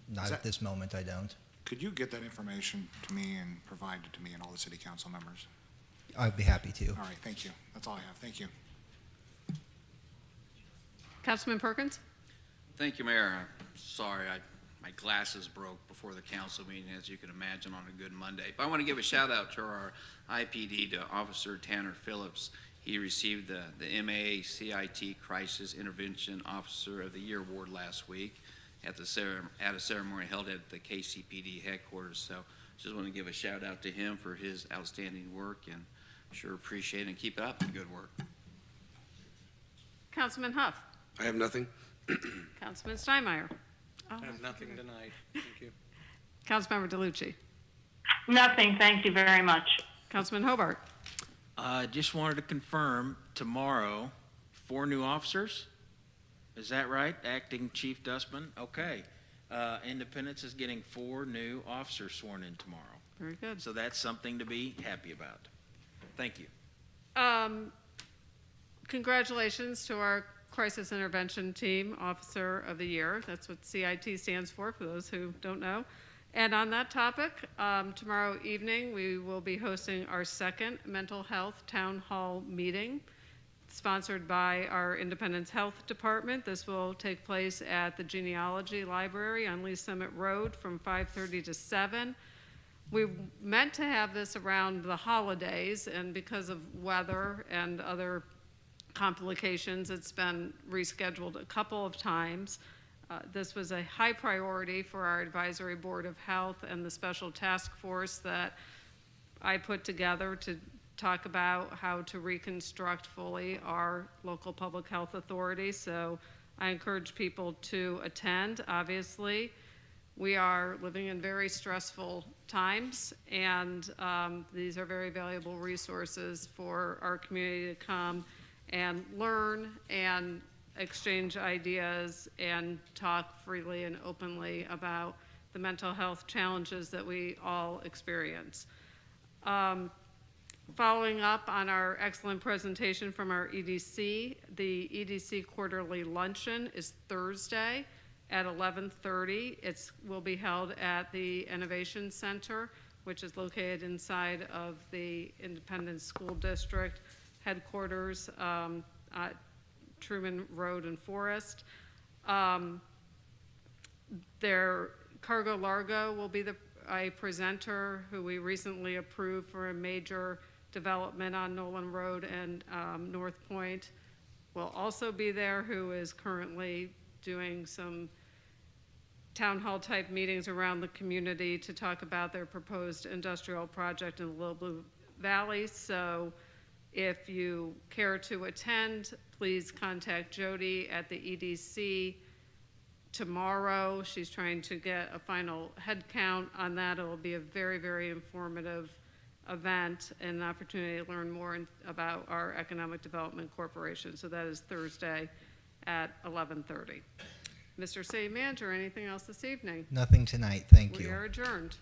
Not at this moment, I don't. Could you get that information to me and provide it to me and all the city council members? I'd be happy to. All right, thank you. That's all I have. Thank you. Councilman Perkins? Thank you, Mayor. I'm sorry, my glasses broke before the council meeting, as you can imagine, on a good Monday. But I want to give a shout out to our IPD, to Officer Tanner Phillips. He received the MAA CIT Crisis Intervention Officer of the Year award last week at a ceremony held at the KCPD headquarters. So just want to give a shout out to him for his outstanding work, and sure appreciate it, and keep up the good work. Councilman Huff? I have nothing. Councilman Steinmeier? I have nothing tonight. Thank you. Councilmember DeLucy? Nothing. Thank you very much. Councilman Hobart? Just wanted to confirm, tomorrow, 4 new officers? Is that right? Acting Chief Dustman? Okay. Independence is getting 4 new officers sworn in tomorrow. Very good. So that's something to be happy about. Thank you. Congratulations to our Crisis Intervention Team Officer of the Year. That's what CIT stands for those who don't know. And on that topic, tomorrow evening, we will be hosting our second mental health town hall meeting. sponsored by our Independence Health Department. This will take place at the Genealogy Library on Lee Summit Road from 5:30 to 7. We meant to have this around the holidays, and because of weather and other complications, it's been rescheduled a couple of times. This was a high priority for our Advisory Board of Health and the special task force that I put together to talk about how to reconstruct fully our local public health authority. So I encourage people to attend. Obviously, we are living in very stressful times, and these are very valuable resources for our community to come and learn and exchange ideas and talk freely and openly about the mental health challenges that we all experience. Following up on our excellent presentation from our EDC, the EDC Quarterly Luncheon is Thursday at 11:30. It will be held at the Innovation Center, which is located inside of the Independence School District headquarters at Truman Road and Forest. Their Cargo Largo will be a presenter who we recently approved for a major development on Nolan Road and North Point. Will also be there, who is currently doing some town hall type meetings around the community to talk about their proposed industrial project in the Little Blue Valley. So if you care to attend, please contact Jody at the EDC tomorrow. She's trying to get a final head count on that. It will be a very, very informative event and an opportunity to learn more about our Economic Development Corporation. So that is Thursday at 11:30. Mr. City Manager, anything else this evening? Nothing tonight, thank you. We are adjourned.